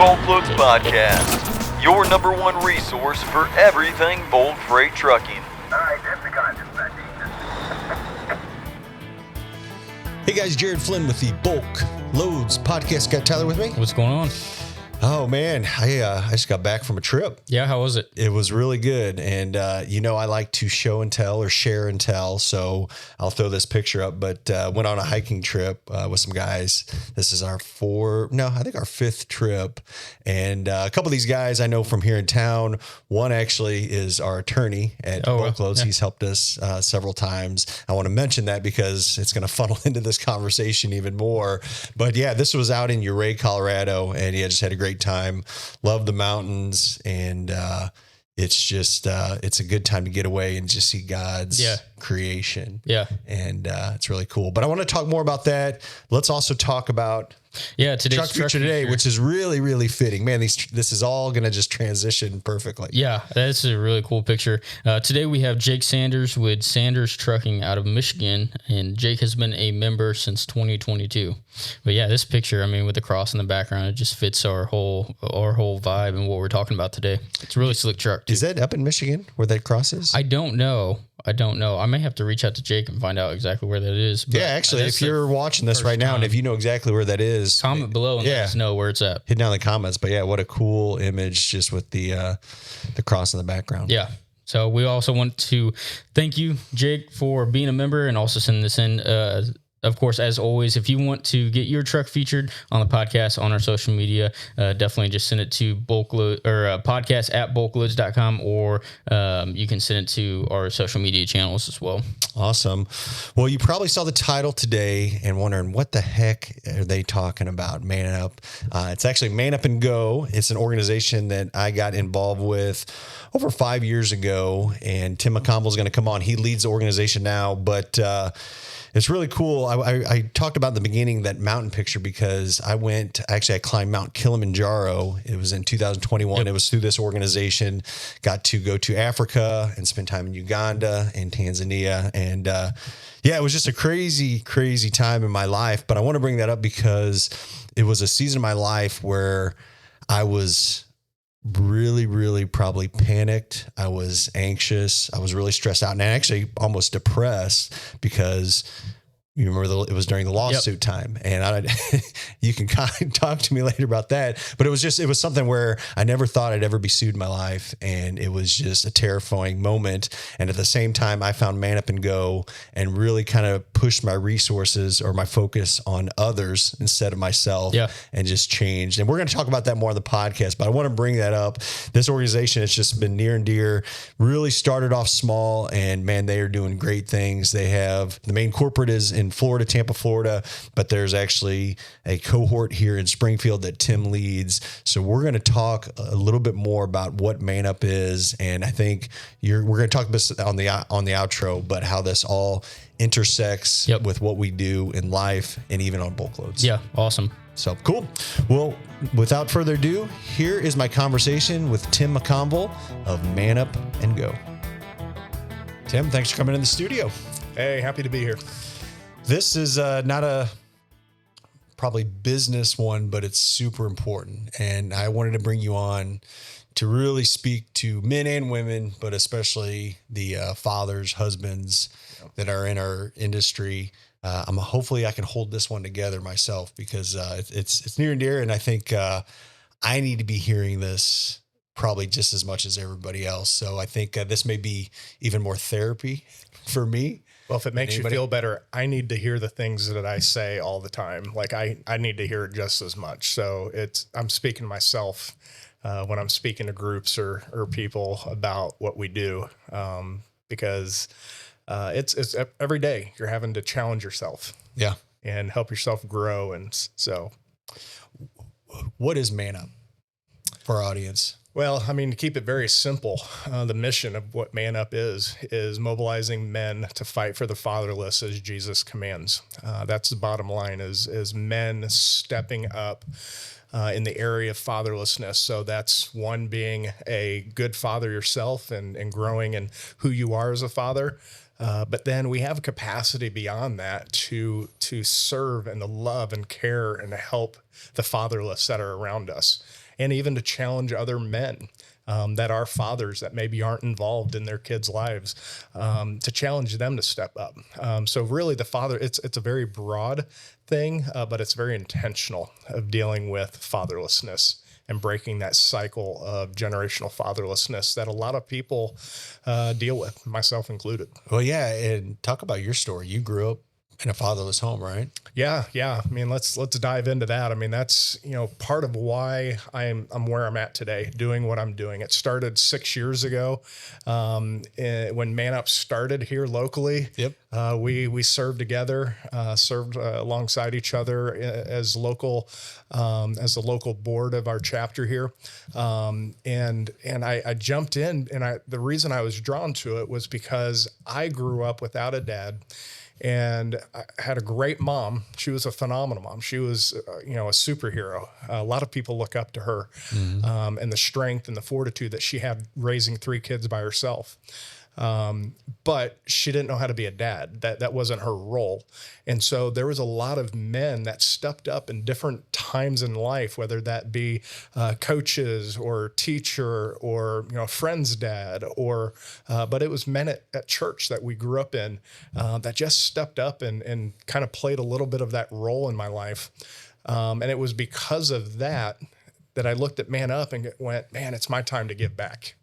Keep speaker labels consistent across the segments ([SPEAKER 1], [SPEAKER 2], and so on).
[SPEAKER 1] BulkLoads Podcast, your number one resource for everything bulk freight trucking.
[SPEAKER 2] All right, that's the concept.
[SPEAKER 3] Hey guys, Jared Flinn with the BulkLoads Podcast. Got Tyler with me?
[SPEAKER 4] What's going on?
[SPEAKER 3] Oh man, I just got back from a trip.
[SPEAKER 4] Yeah, how was it?
[SPEAKER 3] It was really good. And, I like to show and tell or share and tell. So I'll throw this picture up, but went on a hiking trip with some guys. This is our fifth trip. And a couple of these guys I know from here in town. One actually is our attorney at BulkLoads.
[SPEAKER 4] Yeah.
[SPEAKER 3] He's helped us several times. I want to mention that because it's going to funnel into this conversation even more. But yeah, this was out in Ouray, Colorado. And just had a great time. Love the mountains, and it's just it's a good time to get away and just see God's creation.
[SPEAKER 4] Yeah,
[SPEAKER 3] and it's really cool. But I want to talk more about that. Let's also talk about
[SPEAKER 4] today's
[SPEAKER 3] truck feature today, which is really, really fitting. Man, this is all going to just transition perfectly.
[SPEAKER 4] Yeah, that's a really cool picture. Today we have Jake Sanders with Sanders Trucking out of Michigan, and Jake has been a member since 2022. But yeah, this picture, with the cross in the background, it just fits our whole vibe and what we're talking about today. It's a really slick truck, too.
[SPEAKER 3] Is that up in Michigan where that cross is?
[SPEAKER 4] I don't know. I may have to reach out to Jake and find out exactly where that is.
[SPEAKER 3] But actually, if you're watching this right now and if you know exactly where that is,
[SPEAKER 4] comment below and let us know where it's at.
[SPEAKER 3] Hit down in the comments. But yeah, what a cool image just with the cross in the background.
[SPEAKER 4] Yeah. So we also want to thank you, Jake, for being a member and also sending this in. Of course, as always, if you want to get your truck featured on the podcast on our social media, definitely just send it to podcast at bulkloads.com, or you can send it to our social media channels as well.
[SPEAKER 3] Awesome. Well, you probably saw the title today and wondering what the heck are they talking about? Man Up. It's actually Man Up and Go. It's an organization that I got involved with over 5 years ago, and Tim McConville is going to come on. He leads the organization now, but it's really cool. I talked about in the beginning that mountain picture because I climbed Mount Kilimanjaro. It was in 2021. Yep. It was through this organization. Got to go to Africa and spend time in Uganda and Tanzania. And it was just a crazy, crazy time in my life. But I want to bring that up because it was a season of my life where I was really, really probably panicked. I was anxious. I was really stressed out and actually almost depressed because you remember it was during the lawsuit time, and you can kind of talk to me later about that, but it was something where I never thought I'd ever be sued in my life. And it was just a terrifying moment. And at the same time, I found Man Up and Go and really kind of pushed my resources or my focus on others instead of myself and just changed. And we're going to talk about that more on the podcast, but I want to bring that up. This organization has just been near and dear, really started off small, and man, they are doing great things. They have the main corporate is in Florida, Tampa, Florida, but there's actually a cohort here in Springfield that Tim leads. So we're going to talk a little bit more about what Man Up is, and I think we're going to talk this on the outro, but how this all intersects with what we do in life and even on BulkLoads.
[SPEAKER 4] Yeah, awesome.
[SPEAKER 3] So cool. Well, without further ado, here is my conversation with Tim McConville of Man Up and Go. Tim, thanks for coming in the studio.
[SPEAKER 5] Hey, happy to be here.
[SPEAKER 3] This is not a probably business one, but it's super important. And I wanted to bring you on to really speak to men and women, but especially the fathers, husbands that are in our industry. Hopefully I can hold this one together myself because it's near and dear. And I think I need to be hearing this probably just as much as everybody else. So I think this may be even more therapy for me.
[SPEAKER 5] Well, if it makes you feel better, I need to hear the things that I say all the time. Like I need to hear it just as much. So I'm speaking to myself when I'm speaking to groups or people about what we do, because it's every day you're having to challenge yourself, and help yourself grow. And so,
[SPEAKER 3] what is Man Up for our audience?
[SPEAKER 5] Well, to keep it very simple, the mission of what Man Up is mobilizing men to fight for the fatherless as Jesus commands. That's the bottom line is men stepping up in the area of fatherlessness. So that's one, being a good father yourself and growing in who you are as a father. But then we have a capacity beyond that to serve and to love and care and to help the fatherless that are around us. and even to challenge other men that are fathers that maybe aren't involved in their kids' lives, to challenge them to step up. So really the father, it's a very broad thing, but it's very intentional of dealing with fatherlessness and breaking that cycle of generational fatherlessness that a lot of people deal with, myself included.
[SPEAKER 3] Well, yeah. And talk about your story. You grew up in a fatherless home, right?
[SPEAKER 5] Yeah. I mean, let's dive into that. I mean, that's, part of why I'm where I'm at today, doing what I'm doing. It started 6 years ago, when Man Up started here locally.
[SPEAKER 3] Yep.
[SPEAKER 5] We served together, served alongside each other as the local board of our chapter here. And I jumped in, and the reason I was drawn to it was because I grew up without a dad. And I had a great mom. She was a phenomenal mom. She was, a superhero. A lot of people look up to her, and the strength and the fortitude that she had raising 3 kids by herself. But she didn't know how to be a dad. That wasn't her role. And so there was a lot of men that stepped up in different times in life, whether that be coaches or teacher or, friend's dad, or but it was men at church that we grew up in that just stepped up and kind of played a little bit of that role in my life. And it was because of that I looked at Man Up and went, man, it's my time to give back.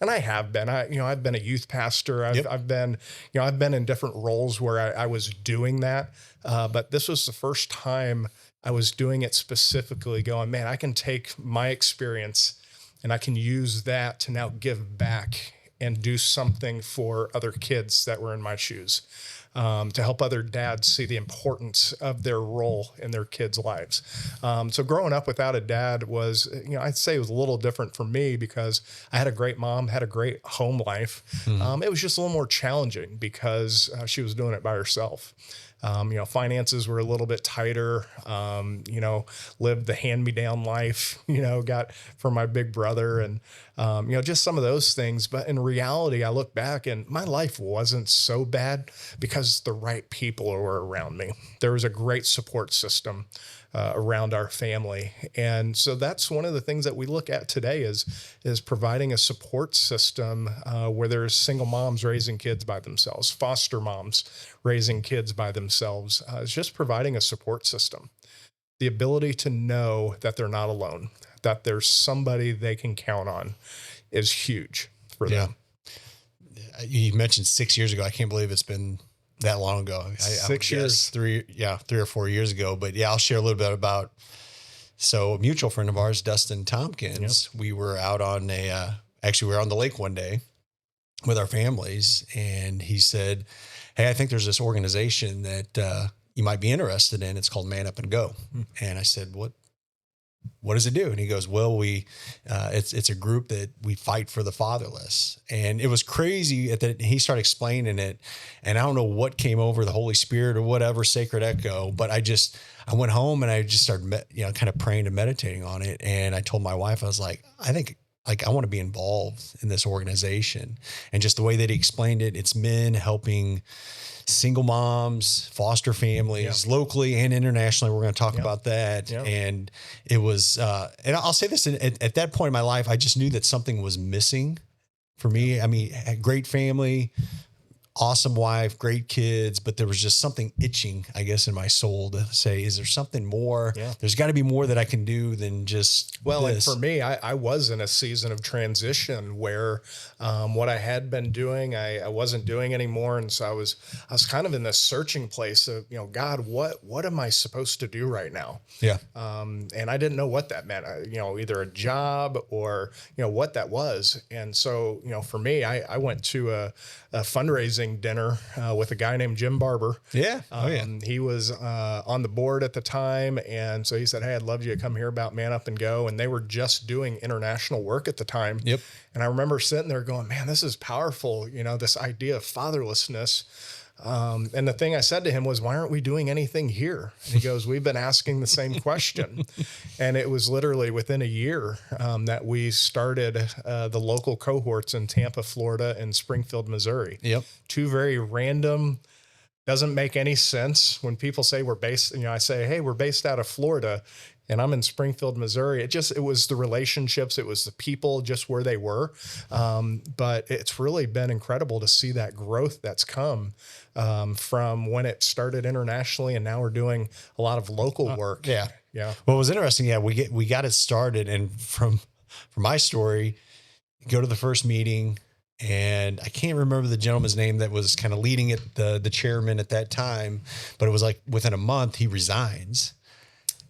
[SPEAKER 5] And I have been. I've been a youth pastor. I've been in different roles where I was doing that. But this was the first time I was doing it specifically, going, man, I can take my experience and I can use that to now give back and do something for other kids that were in my shoes. To help other dads see the importance of their role in their kids' lives. So growing up without a dad was, I'd say it was a little different for me because I had a great mom, had a great home life. It was just a little more challenging because she was doing it by herself. Finances were a little bit tighter, lived the hand-me-down life, got from my big brother and, just some of those things. But in reality, I look back and my life wasn't so bad because the right people were around me. There was a great support system around our family. And so that's one of the things that we look at today is providing a support system where there's single moms raising kids by themselves, foster moms raising kids by themselves. It's just providing a support system, the ability to know that they're not alone, that there's somebody they can count on is huge for them.
[SPEAKER 3] You mentioned 6 years ago. I can't believe it's been that long ago.
[SPEAKER 5] 6 years,
[SPEAKER 3] 3 or 4 years ago. But yeah, I'll share a little bit about, so a mutual friend of ours, Dustin Tompkins, we were out on we were on the lake one day with our families, and he said, hey, I think there's this organization that you might be interested in. It's called Man Up and Go. And I said, what does it do? And he goes, well, it's a group that we fight for the fatherless. And it was crazy that he started explaining it. And I don't know what came over, the Holy Spirit or whatever, sacred echo. But I went home and I just started, kind of praying and meditating on it. And I told my wife, I was like, I think I want to be involved in this organization. And just the way that he explained it, it's men helping single moms, foster families, locally and internationally. We're going to talk about that. And it was, and I'll say this, at that point in my life, I just knew that something was missing for me. I mean, a great family, awesome wife, great kids, but there was just something itching, I guess, in my soul to say, is there something more? There's got to be more that I can do than just this.
[SPEAKER 5] And for me, I was in a season of transition where what I had been doing, I wasn't doing anymore. And so I was kind of in this searching place of, God, what am I supposed to do right now? And I didn't know what that meant, either a job or, what that was. And so, for me, I went to a fundraising dinner with a guy named Jim Barber. He was on the board at the time. And so he said, hey, I'd love you to come hear about Man Up and Go. And they were just doing international work at the time. And I remember sitting there going, man, this is powerful. This idea of fatherlessness. And the thing I said to him was, why aren't we doing anything here? And he goes, we've been asking the same question. And it was literally within a year that we started the local cohorts in Tampa, Florida, and Springfield, Missouri. Two very random, doesn't make any sense. When people say we're based, I say, hey, we're based out of Florida. and I'm in Springfield, Missouri. It was the relationships, it was the people, just where they were. But it's really been incredible to see that growth that's come from when it started internationally, and now we're doing a lot of local work.
[SPEAKER 3] Yeah.
[SPEAKER 5] Yeah.
[SPEAKER 3] Well, it was interesting. Yeah. We got it started, and from my story, go to the first meeting, and I can't remember the gentleman's name that was kind of leading it, the chairman at that time, but it was like within a month he resigns.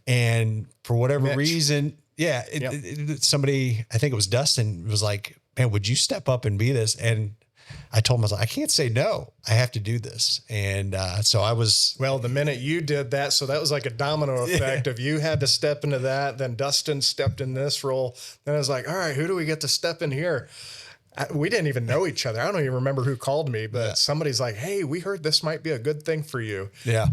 [SPEAKER 3] And for whatever reason, somebody, I think it was Dustin, was like, man, would you step up and be this? And I told him, I was like, I can't say no. I have to do this. And so I was.
[SPEAKER 5] Well, the minute you did that, so that was like a domino effect of you had to step into that. Then Dustin stepped in this role. Then I was like, all right, who do we get to step in here? We didn't even know each other. I don't even remember who called me, but somebody's like, hey, we heard this might be a good thing for you.
[SPEAKER 3] Yeah.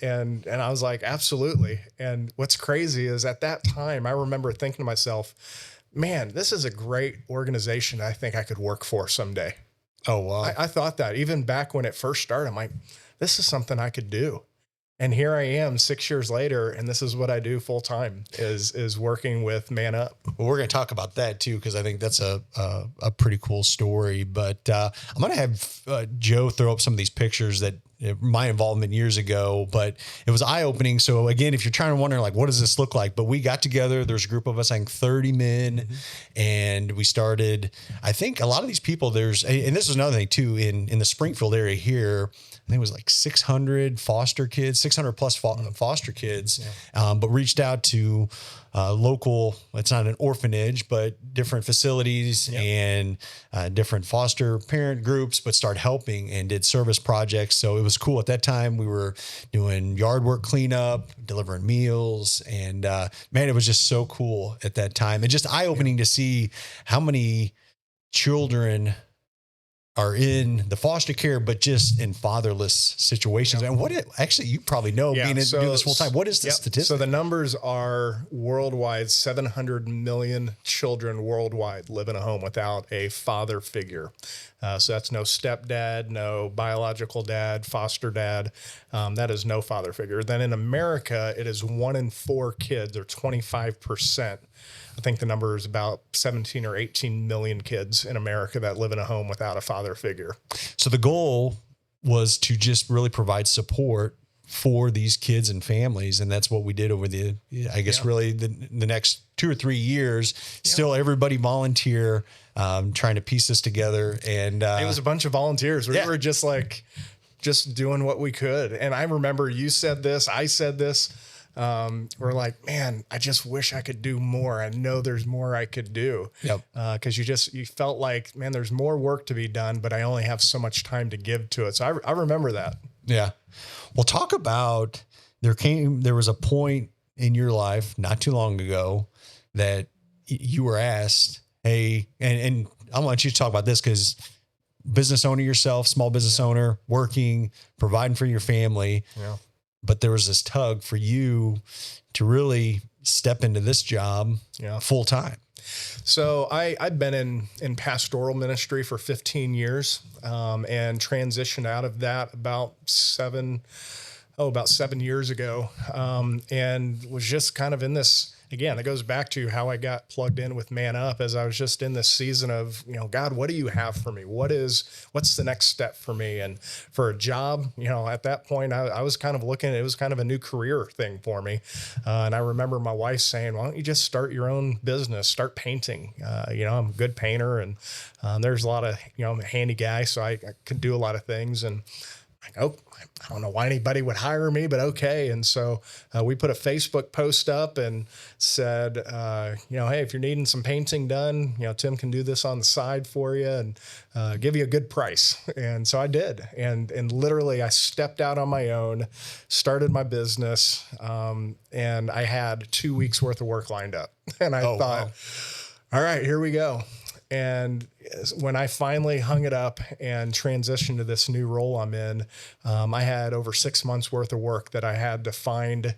[SPEAKER 5] And I was like, absolutely. And what's crazy is at that time, I remember thinking to myself, man, this is a great organization I think I could work for someday.
[SPEAKER 3] Oh, wow.
[SPEAKER 5] I thought that even back when it first started, I'm like, this is something I could do. And here I am 6 years later, and this is what I do full time is working with Man Up.
[SPEAKER 3] Well, we're going to talk about that too, because I think that's a pretty cool story. But I'm going to have Joe throw up some of these pictures that my involvement years ago, but it was eye opening. So again, if you're trying to wonder, like, what does this look like? But we got together, there's a group of us, I think 30 men, and we started, I think a lot of these people and this is another thing too, in the Springfield area here, I think it was like 600 foster kids, 600 plus foster kids, but reached out to local, it's not an orphanage, but different facilities and different foster parent groups, but started helping and did service projects. So it was cool. At that time, we were doing yard work cleanup, delivering meals, and man, it was just so cool at that time. And just eye-opening to see how many children are in the foster care, but just in fatherless situations. And actually, you probably know, being in doing this full time, what is the statistic?
[SPEAKER 5] So the numbers are worldwide, 700 million children worldwide live in a home without a father figure. So that's no stepdad, no biological dad, foster dad. That is no father figure. Then in America, it is 1 in 4 kids, or 25%. I think the number is about 17 or 18 million kids in America that live in a home without a father figure.
[SPEAKER 3] So the goal was to just really provide support for these kids and families. And that's what we did over the next 2 or 3 years. Still everybody volunteer, trying to piece this together. And
[SPEAKER 5] it was a bunch of volunteers. We were just doing what we could. And I remember you said this, I said this. We're like, man, I just wish I could do more. I know there's more I could do. Cause you felt like, man, there's more work to be done, but I only have so much time to give to it. So I remember that. Yeah.
[SPEAKER 3] Well, talk about, there was a point in your life not too long ago that you were asked, hey, and I want you to talk about this, cause business owner yourself, small business owner, working, providing for your family.
[SPEAKER 5] Yeah.
[SPEAKER 3] But there was this tug for you to really step into this job full time.
[SPEAKER 5] So I've been in pastoral ministry for 15 years, and transitioned out of that about 7 years ago, and was just kind of in this. Again, it goes back to how I got plugged in with Man Up, as I was just in this season of, God, what do you have for me? What's the next step for me? And for a job, at that point, I was kind of looking, it was kind of a new career thing for me. And I remember my wife saying, why don't you just start your own business, start painting? I'm a good painter, and there's a lot of, I'm a handy guy, so I could do a lot of things. And I don't know why anybody would hire me, but okay. And so we put a Facebook post up and said, hey, if you're needing some painting done, Tim can do this on the side for you and give you a good price. And so I did. And literally I stepped out on my own, started my business, and I had 2 weeks worth of work lined up. And I thought, all right, here we go. And when I finally hung it up and transitioned to this new role I'm in, I had over 6 months worth of work that I had to find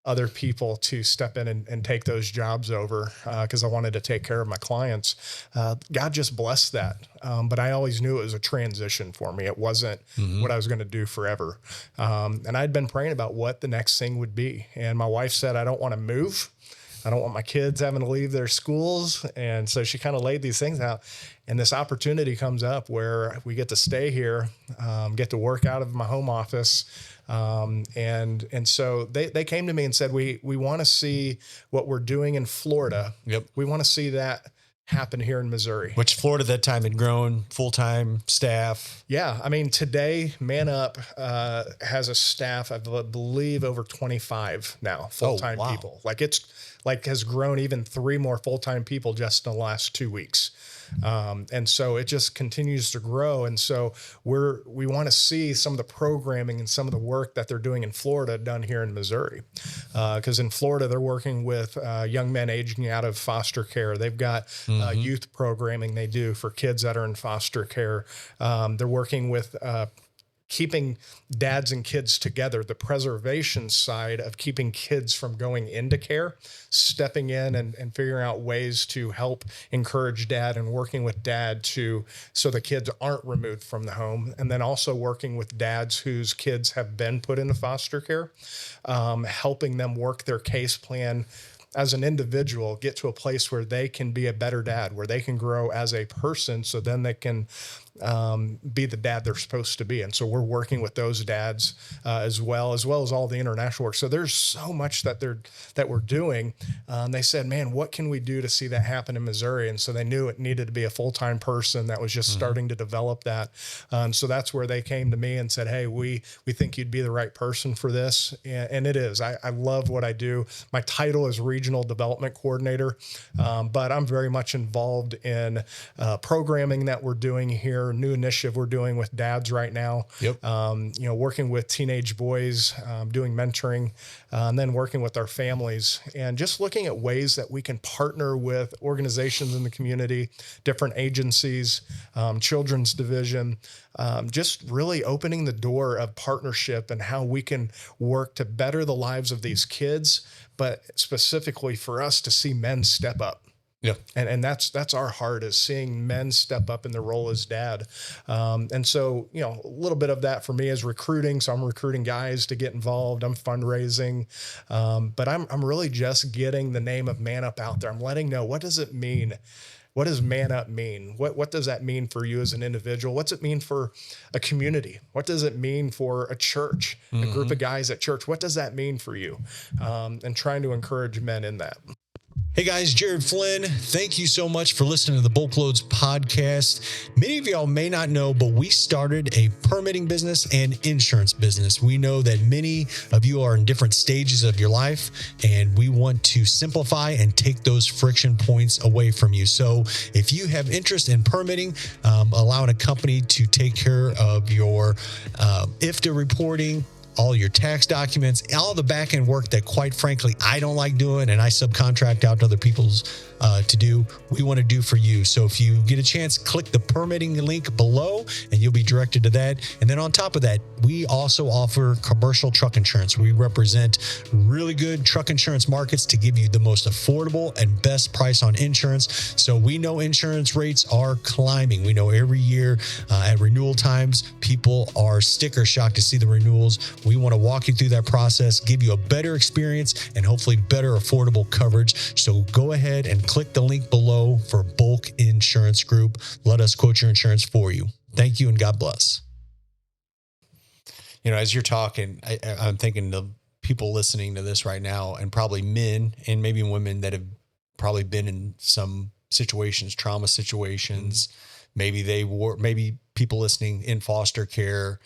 [SPEAKER 5] other people to step in and take those jobs over because I wanted to take care of my clients. God just blessed that. But I always knew it was a transition for me. It wasn't what I was going to do forever. And I'd been praying about what the next thing would be. And my wife said, I don't want to move. I don't want my kids having to leave their schools. And so she kind of laid these things out. And this opportunity comes up where we get to stay here, get to work out of my home office. And so they came to me and said, we want to see what we're doing in Florida.
[SPEAKER 3] Yep.
[SPEAKER 5] We want to see that happen here in Missouri.
[SPEAKER 3] Which Florida at that time had grown full-time staff.
[SPEAKER 5] Yeah. I mean, today Man Up has a staff, I believe, over 25 now, full-time people. Like has grown even 3 more full-time people just in the last 2 weeks. And so it just continues to grow. And so we want to see some of the programming and some of the work that they're doing in Florida done here in Missouri. Because in Florida, they're working with young men aging out of foster care. They've got youth programming they do for kids that are in foster care. They're working with keeping dads and kids together, the preservation side of keeping kids from going into care, stepping in and figuring out ways to help encourage dad and working with dad so the kids aren't removed from the home. And then also working with dads whose kids have been put into foster care, helping them work their case plan as an individual, get to a place where they can be a better dad, where they can grow as a person, so then they can be the dad they're supposed to be. And so we're working with those dads as well as all the international work. So there's so much that we're doing. They said, man, what can we do to see that happen in Missouri? And so they knew it needed to be a full-time person that was just starting to develop that. So that's where they came to me and said, hey, we think you'd be the right person for this. And it is. I love what I do. My title is Regional Development Coordinator, but I'm very much involved in programming that we're doing here, new initiative we're doing with dads right now.
[SPEAKER 3] Yep.
[SPEAKER 5] Working with teenage boys, doing mentoring, and then working with our families, and just looking at ways that we can partner with organizations in the community, different agencies, children's division, just really opening the door of partnership and how we can work to better the lives of these kids, but specifically for us to see men step up.
[SPEAKER 3] Yeah.
[SPEAKER 5] And that's our heart, is seeing men step up in their role as dad. And so, a little bit of that for me is recruiting. So I'm recruiting guys to get involved. I'm fundraising. But I'm really just getting the name of Man Up out there. I'm letting know, what does it mean? What does Man Up mean? What does that mean for you as an individual? What's it mean for a community? What does it mean for a church, a group of guys at church? What does that mean for you? And trying to encourage men in that.
[SPEAKER 3] Hey guys, Jared Flynn. Thank you so much for listening to the BulkLoads Podcast. Many of y'all may not know, but we started a permitting business and insurance business. We know that many of you are in different stages of your life, and we want to simplify and take those friction points away from you. So if you have interest in permitting, allowing a company to take care of your IFTA reporting, all your tax documents, all the back end work that, quite frankly, I don't like doing and I subcontract out to other people's to do, we want to do for you. So if you get a chance, click the permitting link below and you'll be directed to that. And then on top of that, we also offer commercial truck insurance. We represent really good truck insurance markets to give you the most affordable and best price on insurance. So we know insurance rates are climbing. We know every year at renewal times, people are sticker shocked to see the renewals. We want to walk you through that process, give you a better experience, and hopefully better affordable coverage. So go ahead and click the link below for Bulk Insurance Group. Let us quote your insurance for you. Thank you and God bless. As you're talking, I'm thinking of people listening to this right now, and probably men and maybe women that have probably been in some situations, trauma situations. Maybe people listening in foster care,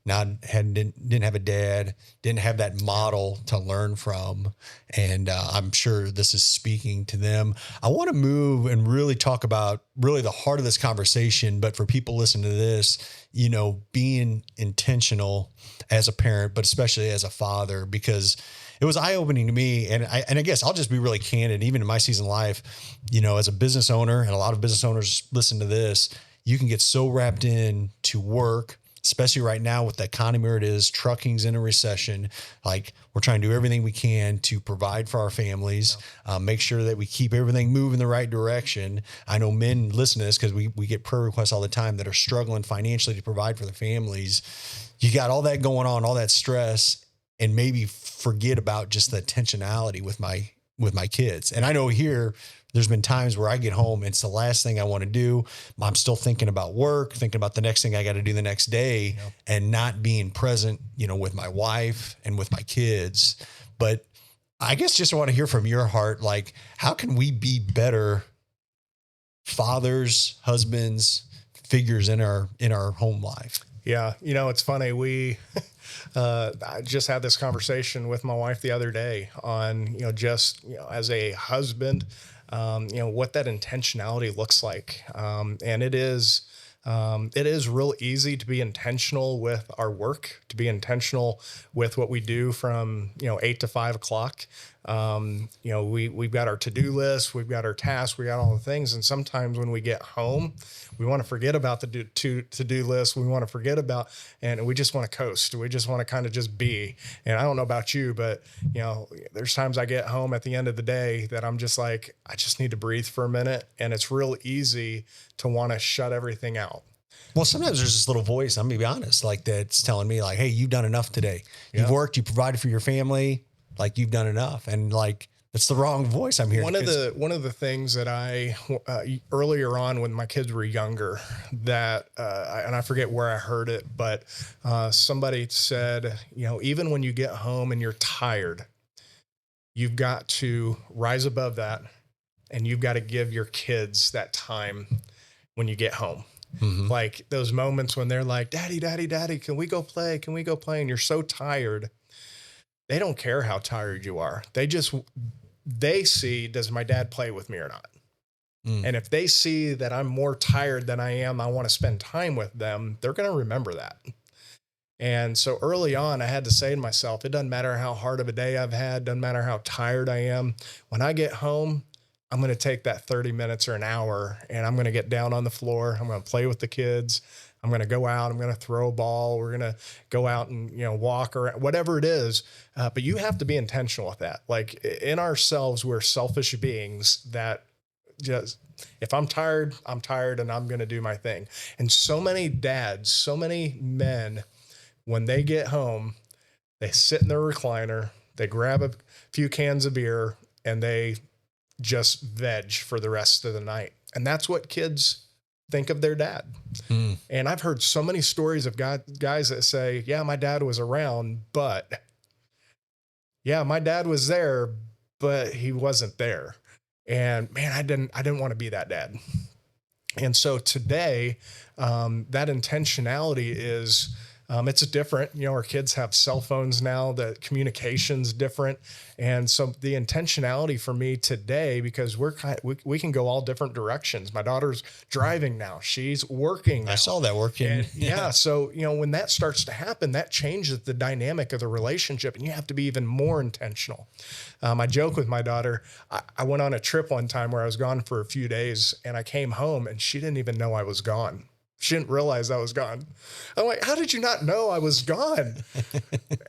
[SPEAKER 3] didn't have a dad, didn't have that model to learn from. And I'm sure this is speaking to them. I want to move and really talk about really the heart of this conversation. But for people listening to this, being intentional as a parent, but especially as a father, because it was eye-opening to me. And I guess I'll just be really candid, even in my season of life, as a business owner, and a lot of business owners listen to this, you can get so wrapped in to work especially right now with the economy where it is, trucking's in a recession. Like, we're trying to do everything we can to provide for our families, make sure that we keep everything moving the right direction. I know men listen to this because we get prayer requests all the time that are struggling financially to provide for their families. You got all that going on, all that stress, and maybe forget about just the intentionality with my kids. And I know here, there's been times where I get home and it's the last thing I want to do. I'm still thinking about work, thinking about the next thing I got to do the next day, and not being present, with my wife and with my kids. But I guess just want to hear from your heart, like, how can we be better fathers, husbands, figures in our home life?
[SPEAKER 5] Yeah. It's funny. I just had this conversation with my wife the other day on, as a husband, what that intentionality looks like. And it is real easy to be intentional with our work, to be intentional with what we do from, 8 to 5 o'clock. We've got our to-do list, we've got our tasks, we got all the things. And sometimes when we get home, we want to forget about the to-do list. We want to forget about, and we just want to coast. We just want to kind of just be. And I don't know about you, but there's times I get home at the end of the day that I'm just like, I just need to breathe for a minute. And it's real easy to want to shut everything out.
[SPEAKER 3] Well, sometimes there's this little voice, I'm going to be honest, like, that's telling me, like, hey, you've done enough today. You've worked, you provided for your family, like, you've done enough. And like, it's the wrong voice I'm hearing.
[SPEAKER 5] One of the things that I earlier on when my kids were younger, that and I forget where I heard it, but somebody said, even when you get home and you're tired, you've got to rise above that, and you've got to give your kids that time when you get home. Mm-hmm. Like those moments when they're like, "Daddy, Daddy, Daddy, can we go play? Can we go play?" And you're so tired. They don't care how tired you are. They see, does my dad play with me or not? And if they see that I'm more tired than I want to spend time with them, they're going to remember that. And so early on, I had to say to myself, it doesn't matter how hard of a day I've had, doesn't matter how tired I am. When I get home, I'm going to take that 30 minutes or an hour, and I'm going to get down on the floor. I'm going to play with the kids. I'm going to go out. I'm going to throw a ball. We're going to go out and, walk or whatever it is. But you have to be intentional with that. Like in ourselves, we're selfish beings that just, if I'm tired and I'm going to do my thing. And so many dads, so many men, when they get home, they sit in their recliner, they grab a few cans of beer, and they just veg for the rest of the night. And that's what kids think of their dad. And I've heard so many stories of guys that say, yeah, my dad was around, but yeah, my dad was there, but he wasn't there. And man, I didn't want to be that dad. And so today, that intentionality is, it's different. Our kids have cell phones now, the communication's different. And so the intentionality for me today, because we can go all different directions. My daughter's driving now. She's working now.
[SPEAKER 3] I saw that working.
[SPEAKER 5] And yeah. So, when that starts to happen, that changes the dynamic of the relationship, and you have to be even more intentional. I joke with my daughter. I went on a trip one time where I was gone for a few days, and I came home and she didn't even know I was gone. She didn't realize I was gone. I'm like, how did you not know I was gone?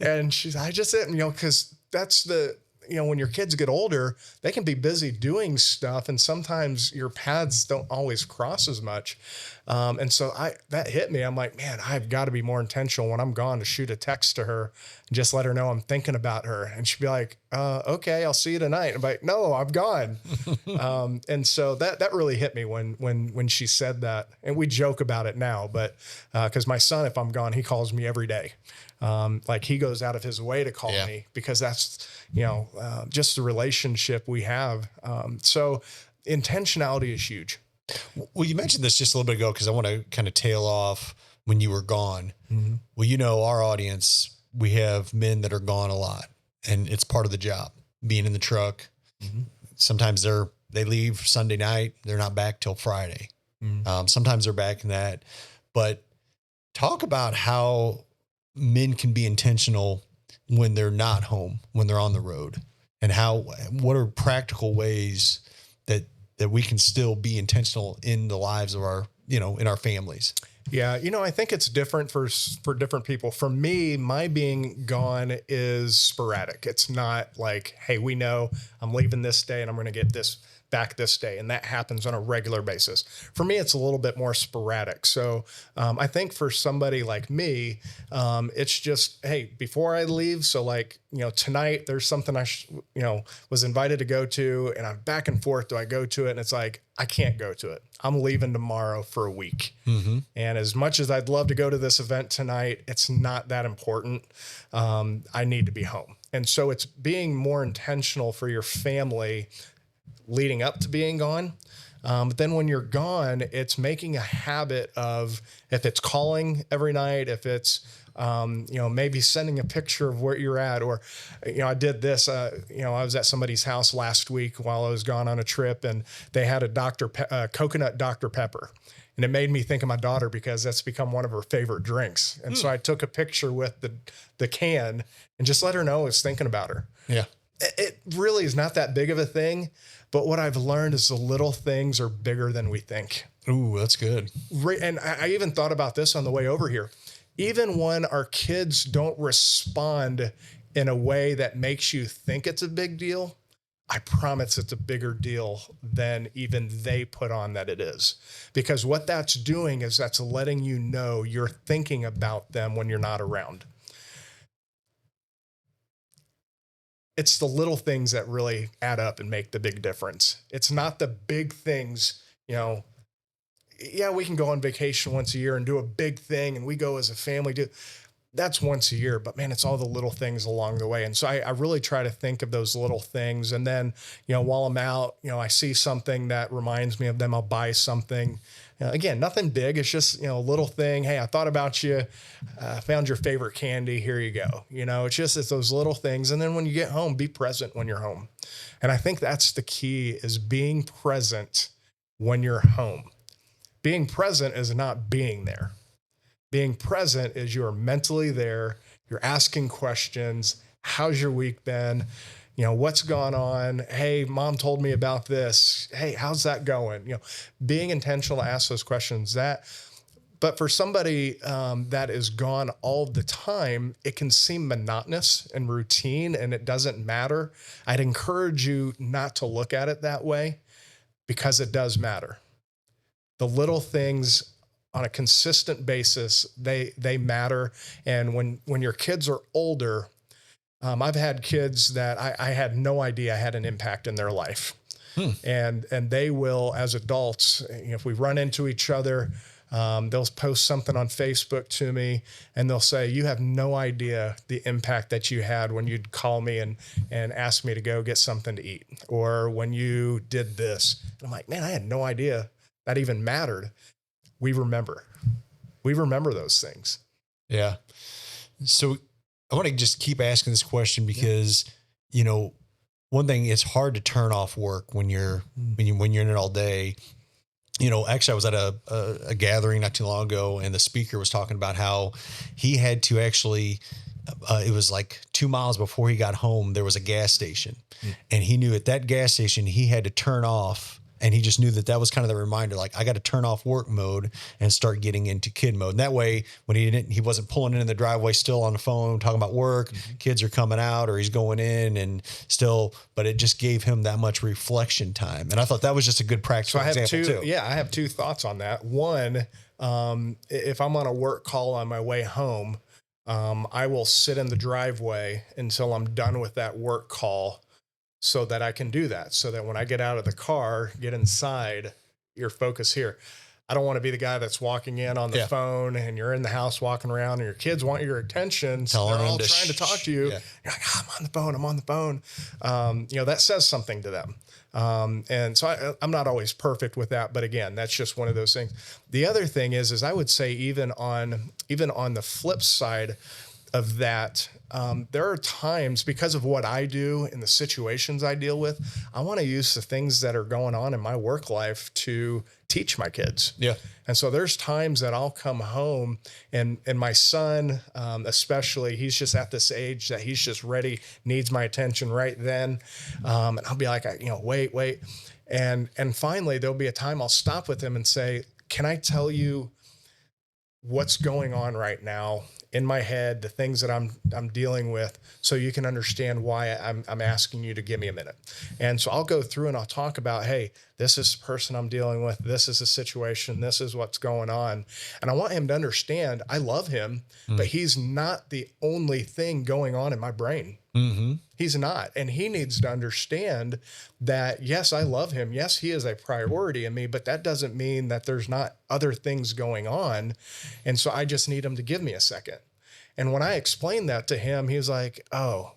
[SPEAKER 5] And she's, I just didn't, because that's the, when your kids get older, they can be busy doing stuff. And sometimes your paths don't always cross as much. And so that hit me. I'm like, man, I've got to be more intentional when I'm gone to shoot a text to her and just let her know I'm thinking about her. And she'd be like, okay, I'll see you tonight. I'm like, no, I'm gone. And so that really hit me when she said that. And we joke about it now, but because my son, if I'm gone, he calls me every day. Like he goes out of his way to call me because that's, just the relationship we have. So intentionality is huge.
[SPEAKER 3] Well, you mentioned this just a little bit ago, because I want to kind of tail off when you were gone. Mm-hmm. Well, our audience, we have men that are gone a lot, and it's part of the job, being in the truck. Mm-hmm. Sometimes they leave Sunday night. They're not back till Friday. Mm-hmm. Sometimes they're back in that, but talk about how men can be intentional when they're not home, when they're on the road, and what are practical ways that we can still be intentional in the lives of our, in our families.
[SPEAKER 5] Yeah, I think it's different for different people. For me, my being gone is sporadic. It's not like, hey, we know I'm leaving this day and I'm going to get this back this day, and that happens on a regular basis. For me, it's a little bit more sporadic. So I think for somebody like me, it's just, hey, before I leave, so like, tonight there's something I was invited to go to, and I'm back and forth. Do I go to it? And it's like, I can't go to it. I'm leaving tomorrow for a week. Mm-hmm. And as much as I'd love to go to this event tonight, it's not that important. I need to be home. And so it's being more intentional for your family leading up to being gone. But then when you're gone, it's making a habit of, if it's calling every night, if it's, maybe sending a picture of where you're at, or, I did this, I was at somebody's house last week while I was gone on a trip, and they had a coconut Dr. Pepper. And it made me think of my daughter because that's become one of her favorite drinks. And so I took a picture with the can and just let her know I was thinking about her.
[SPEAKER 3] Yeah.
[SPEAKER 5] It really is not that big of a thing, but what I've learned is the little things are bigger than we think.
[SPEAKER 3] Ooh, that's good.
[SPEAKER 5] And I even thought about this on the way over here. Even when our kids don't respond in a way that makes you think it's a big deal, I promise it's a bigger deal than even they put on that it is. Because what that's doing is that's letting you know you're thinking about them when you're not around. It's the little things that really add up and make the big difference. It's not the big things, yeah, we can go on vacation once a year and do a big thing, and we go as a family do. That's once a year, but man, it's all the little things along the way. And so I really try to think of those little things. And then, while I'm out, I see something that reminds me of them, I'll buy something. Again, nothing big. It's just, a little thing. Hey, I thought about you. I found your favorite candy. Here you go. It's those little things. And then when you get home, be present when you're home. And I think that's the key, is being present when you're home. Being present is not being there. Being present is you're mentally there. You're asking questions. How's your week been? What's gone on? Hey, mom told me about this. Hey, how's that going? Being intentional to ask those questions. But for somebody that is gone all the time, it can seem monotonous and routine, and it doesn't matter. I'd encourage you not to look at it that way, because it does matter. The little things on a consistent basis, they matter. And when your kids are older, I've had kids that I had no idea had an impact in their life. And they will, as adults, if we run into each other, they'll post something on Facebook to me, and they'll say, you have no idea the impact that you had when you'd call me and ask me to go get something to eat, or when you did this. And I'm like, man, I had no idea that even mattered. We remember those things.
[SPEAKER 3] Yeah. So I want to just keep asking this question because, one thing, it's hard to turn off work when you're in it all day. Actually, I was at a gathering not too long ago, and the speaker was talking about how he had to actually, it was like 2 miles before he got home, there was a gas station, and he knew at that gas station he had to turn off. And he just knew that was kind of the reminder, like, I got to turn off work mode and start getting into kid mode. And that way, when he wasn't pulling in the driveway still on the phone, talking about work, kids are coming out, or he's going in and still, but it just gave him that much reflection time. And I thought that was just a good practical example too.
[SPEAKER 5] Yeah, I have two thoughts on that. One, if I'm on a work call on my way home, I will sit in the driveway until I'm done with that work call, so that I can do that, so that when I get out of the car, get inside, you're focused here. I don't want to be the guy that's walking in on the phone, and you're in the house walking around, and your kids want your attention. So they're all trying to talk to you. Yeah. You're like, I'm on the phone. That says something to them. And so I'm not always perfect with that, but again, that's just one of those things. The other thing is I would say even on the flip side of that, there are times, because of what I do and the situations I deal with, I want to use the things that are going on in my work life to teach my kids.
[SPEAKER 3] Yeah. And
[SPEAKER 5] so there's times that I'll come home and my son, especially, he's just at this age that he's just ready, needs my attention right then. And I'll be like, wait. And finally there'll be a time I'll stop with him and say, can I tell you what's going on right now in my head, the things that I'm dealing with, so you can understand why I'm asking you to give me a minute. And so I'll go through and I'll talk about, hey, this is the person I'm dealing with. This is the situation. This is what's going on. And I want him to understand I love him, but he's not the only thing going on in my brain.
[SPEAKER 3] Mm-hmm.
[SPEAKER 5] He's not. And he needs to understand that, yes, I love him. Yes, he is a priority in me, but that doesn't mean that there's not other things going on. And so I just need him to give me a second. And when I explained that to him, he was like, oh,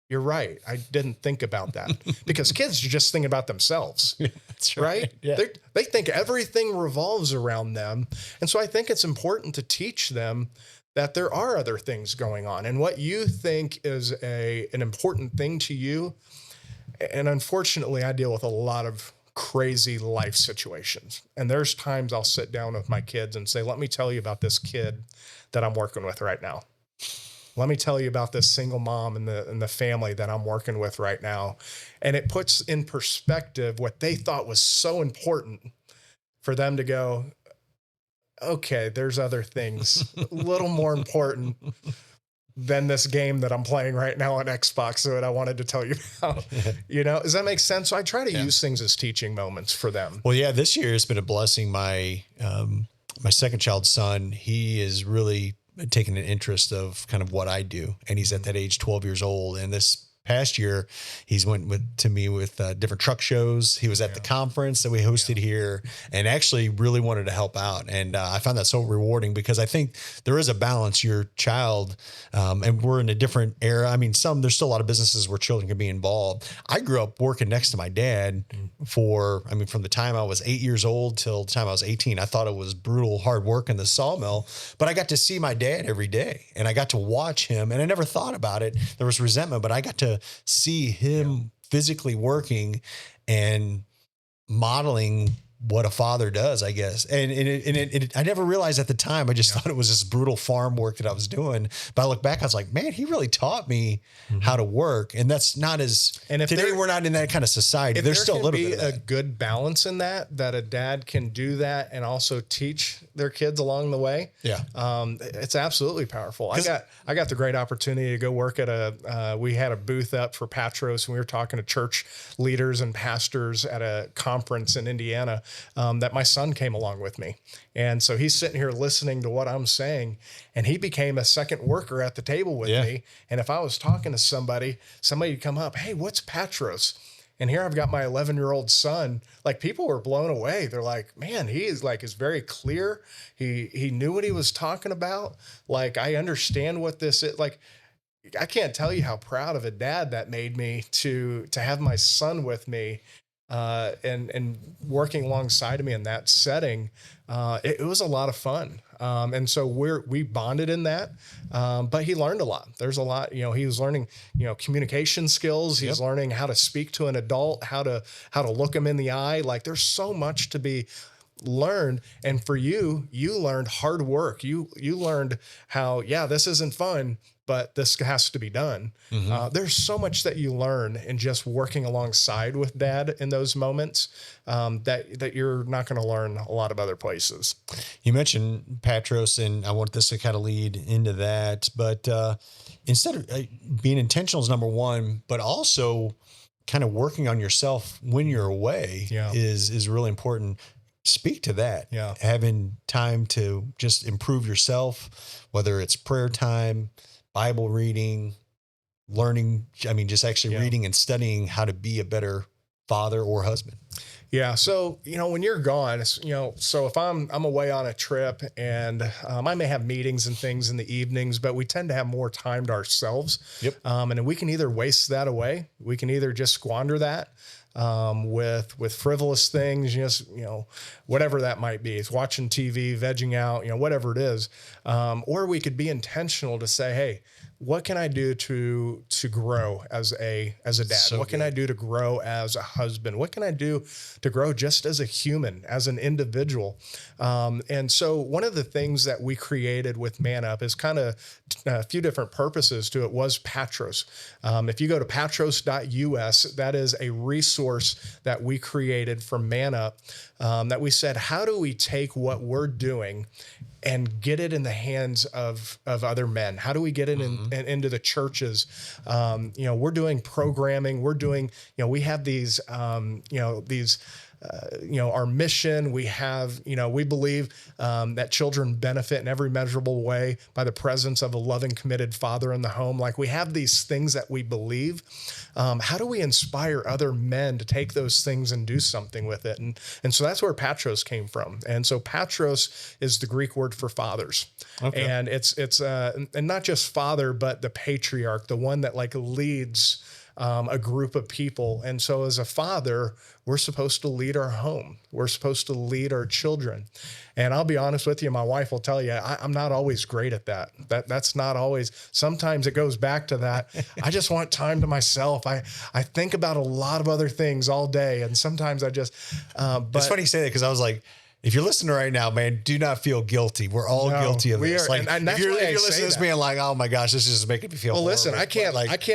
[SPEAKER 5] you're right. I didn't think about that. Because kids are just thinking about themselves.
[SPEAKER 3] That's
[SPEAKER 5] right?
[SPEAKER 3] Yeah.
[SPEAKER 5] They think everything revolves around them. And so I think it's important to teach them that there are other things going on, and what you think is an important thing to you. And unfortunately, I deal with a lot of crazy life situations. And there's times I'll sit down with my kids and say, let me tell you about this kid that I'm working with right now. Let me tell you about this single mom and the family that I'm working with right now. And it puts in perspective what they thought was so important for them to go, okay, there's other things a little more important than this game that I'm playing right now on Xbox that I wanted to tell you about. You know, does that make sense? So I try to use things as teaching moments for them.
[SPEAKER 3] Well, yeah, this year has been a blessing. My second child's son, he is really taken an interest of kind of what I do. And he's at that age, 12 years old. And this past year, he's went to me with different truck shows. He was at the conference that we hosted here and actually really wanted to help out. And I found that so rewarding because I think there is a balance. Your child, and we're in a different era. I mean, there's still a lot of businesses where children can be involved. I grew up working next to my dad from the time I was 8 years old till the time I was 18. I thought it was brutal, hard work in the sawmill, but I got to see my dad every day and I got to watch him, and I never thought about it. There was resentment, but I got to see him physically working and modeling what a father does, I guess. And I never realized at the time, I just thought it was this brutal farm work that I was doing. But I look back, I was like, man, he really taught me how to work. And that's not as, and if today we're not in that kind of society, there's still a little bit of that.
[SPEAKER 5] A good balance in that a dad can do that and also teach their kids along the way.
[SPEAKER 3] Yeah.
[SPEAKER 5] It's absolutely powerful. I got the great opportunity to go work at we had a booth up for Patros, and we were talking to church leaders and pastors at a conference in Indiana. That my son came along with me. And so he's sitting here listening to what I'm saying, and he became a second worker at the table with me. And if I was talking to somebody would come up, hey, what's Patros? And here I've got my 11-year-old son. Like, people were blown away. They're like, man, he is very clear. He knew what he was talking about. Like, I understand what this is. Like, I can't tell you how proud of a dad that made me to have my son with me. And working alongside of me in that setting, it was a lot of fun. And so we bonded in that. But he learned a lot. There's a lot, he was learning, communication skills. He's learning how to speak to an adult, how to look him in the eye. Like, there's so much to be learned. And for you learned hard work. You learned how, this isn't fun, but this has to be done. There's so much that you learn in just working alongside with dad in those moments that you're not going to learn a lot of other places.
[SPEAKER 3] You mentioned Patros, and I want this to kind of lead into that. But instead of being intentional is number one, but also kind of working on yourself when you're away is really important. Speak to that. Having time to just improve yourself, whether it's prayer time, Bible reading, learning, just actually reading and studying how to be a better father or husband.
[SPEAKER 5] Yeah. So, when you're gone, so if I'm away on a trip and I may have meetings and things in the evenings, but we tend to have more time to ourselves. And we can either waste that away. We can either just squander that with frivolous things, whatever that might be. It's watching TV, vegging out, whatever it is. Or we could be intentional to say, hey, what can I do to grow as a dad? So what can I do to grow as a husband? What can I do to grow just as a human, as an individual? And so one of the things that we created with Man Up is kind of a few different purposes to it was Patros. If you go to patros.us, that is a resource that we created for Man Up, that we said, how do we take what we're doing and get it in the hands of other men? How do we get it into the churches? We're doing programming. We're doing, we have these, our mission. We have, we believe that children benefit in every measurable way by the presence of a loving, committed father in the home. Like, we have these things that we believe. How do we inspire other men to take those things and do something with it? And so that's where Patros came from. And so Patros is the Greek word for fathers. Okay. And it's and not just father, but the patriarch, the one that like leads a group of people. And so as a father, we're supposed to lead our home. We're supposed to lead our children. And I'll be honest with you, my wife will tell you, I'm not always great at that. That's not always. Sometimes it goes back to that. I just want time to myself. I think about a lot of other things all day. And sometimes I just, but
[SPEAKER 3] it's funny you say that, because I was like, if you're listening right now, man, do not feel guilty. We're all guilty of this.
[SPEAKER 5] Like, and if you're listening to this
[SPEAKER 3] being like, oh my gosh, this is just making me feel horrible.
[SPEAKER 5] Listen, I can't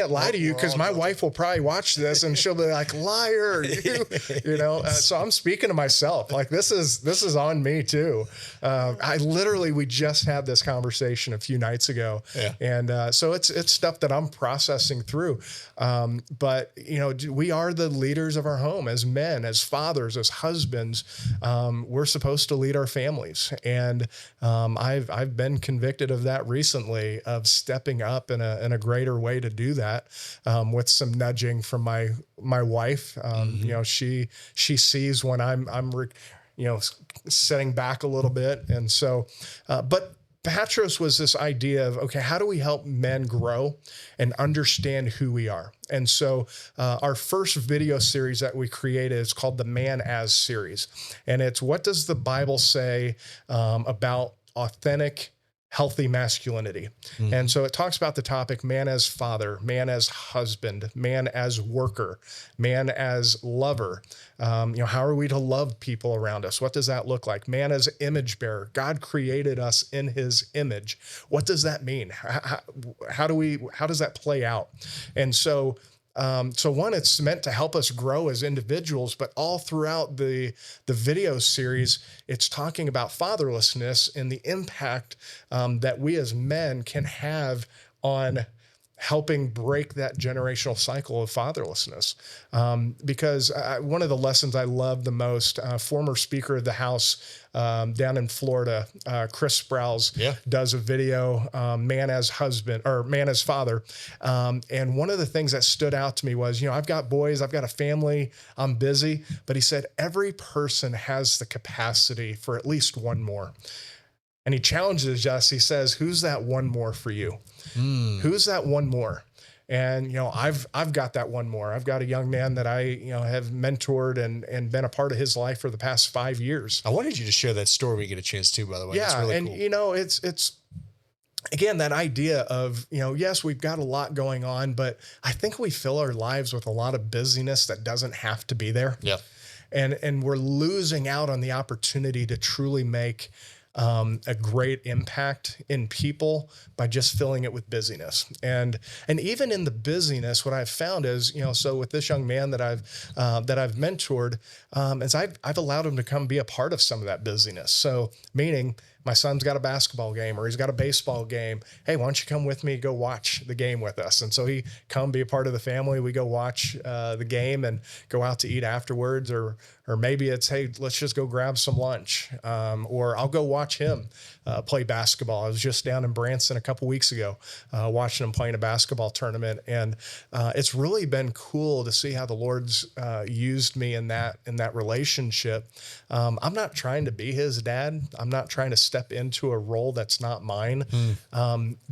[SPEAKER 5] lie to you, because my wife will probably watch this and she'll be like, liar, so I'm speaking to myself. Like, this is on me too. We just had this conversation a few nights ago. Yeah. And so it's stuff that I'm processing through. But we are the leaders of our home as men, as fathers, as husbands. We're supposed to lead our families. And I've been convicted of that recently, of stepping up in a greater way to do that, with some nudging from my wife. She sees when I'm setting back a little bit. And so, but Patros was this idea of, okay, how do we help men grow and understand who we are? And so our first video series that we created is called the Man As series. And it's, what does the Bible say about authentic, healthy masculinity? Mm-hmm. And so it talks about the topic, man as father, man as husband, man as worker, man as lover. How are we to love people around us? What does that look like? Man as image bearer. God created us in his image. What does that mean? How does that play out? And so one, it's meant to help us grow as individuals, but all throughout the video series, it's talking about fatherlessness and the impact that we as men can have on helping break that generational cycle of fatherlessness. Because one of the lessons I love the most, former Speaker of the House down in Florida, Chris Sprouse, does a video, Man as husband or Man as father. And one of the things that stood out to me was, I've got boys, I've got a family, I'm busy, but he said, every person has the capacity for at least one more. And he challenges us. He says, who's that one more for you? Who's that one more? And, I've got that one more. I've got a young man that I, have mentored and been a part of his life for the past 5 years.
[SPEAKER 3] I wanted you to share that story when you get a chance to, by the way.
[SPEAKER 5] Yeah.
[SPEAKER 3] That's really
[SPEAKER 5] and,
[SPEAKER 3] cool.
[SPEAKER 5] It's again, that idea of, yes, we've got a lot going on, but I think we fill our lives with a lot of busyness that doesn't have to be there.
[SPEAKER 3] Yeah.
[SPEAKER 5] And we're losing out on the opportunity to truly make a great impact in people by just filling it with busyness. And even in the busyness, what I've found is, so with this young man that I've mentored, is I've allowed him to come be a part of some of that busyness. So meaning, my son's got a basketball game or he's got a baseball game. Hey, why don't you come with me, go watch the game with us? And so he come be a part of the family. We go watch the game and go out to eat afterwards, or maybe it's, hey, let's just go grab some lunch. Or I'll go watch him play basketball. I was just down in Branson a couple weeks ago, watching him playing a basketball tournament. And it's really been cool to see how the Lord's used me in that relationship. I'm not trying to be his dad. I'm not trying to step into a role that's not mine,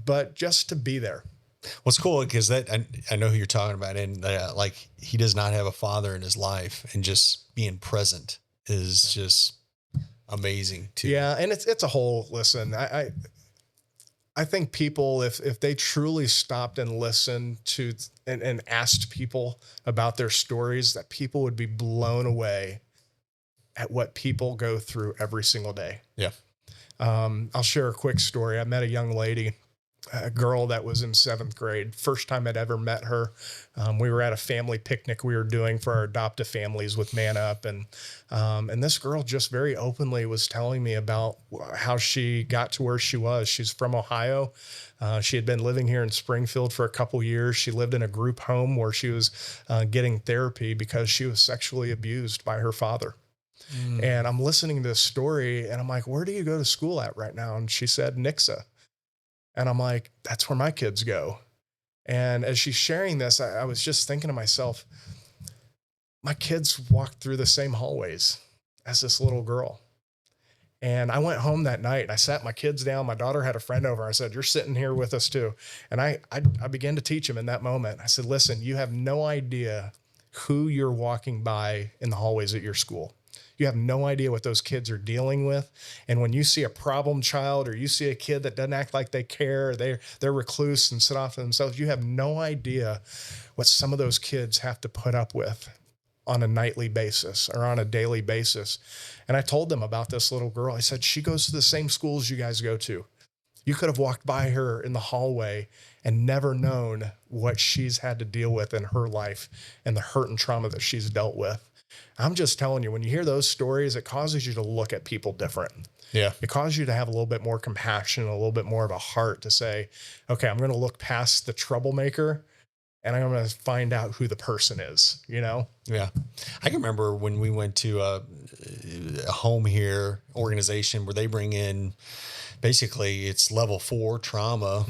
[SPEAKER 5] but just to be there.
[SPEAKER 3] What's cool, because I know who you're talking about, and like, he does not have a father in his life, and just being present is just amazing too.
[SPEAKER 5] Yeah, and it's a whole listen. I think people, if they truly stopped and listened to and asked people about their stories, that people would be blown away at what people go through every single day.
[SPEAKER 3] Yeah.
[SPEAKER 5] I'll share a quick story. I met a young lady a girl that was in 7th grade. First time I'd ever met her. We were at a family picnic we were doing for our adoptive families with Man Up. And this girl just very openly was telling me about how she got to where she was. She's from Ohio. She had been living here in Springfield for a couple years. She lived in a group home where she was getting therapy because she was sexually abused by her father. And I'm listening to this story and I'm like, where do you go to school at right now? And she said, Nixa. And I'm like, that's where my kids go. And as she's sharing this, I was just thinking to myself, my kids walked through the same hallways as this little girl. And I went home that night and I sat my kids down. My daughter had a friend over. I said, you're sitting here with us too. And I began to teach them in that moment. I said, listen, you have no idea who you're walking by in the hallways at your school. You have no idea what those kids are dealing with. And when you see a problem child or you see a kid that doesn't act like they care, they're recluse and sit off to themselves, you have no idea what some of those kids have to put up with on a nightly basis or on a daily basis. And I told them about this little girl. I said, she goes to the same schools you guys go to. You could have walked by her in the hallway and never known what she's had to deal with in her life and the hurt and trauma that she's dealt with. I'm just telling you, when you hear those stories, it causes you to look at people different.
[SPEAKER 3] Yeah.
[SPEAKER 5] It causes you to have a little bit more compassion, a little bit more of a heart to say, okay, I'm going to look past the troublemaker and I'm going to find out who the person is, you know?
[SPEAKER 3] Yeah. I can remember when we went to a home here organization where they bring in, basically it's level 4 trauma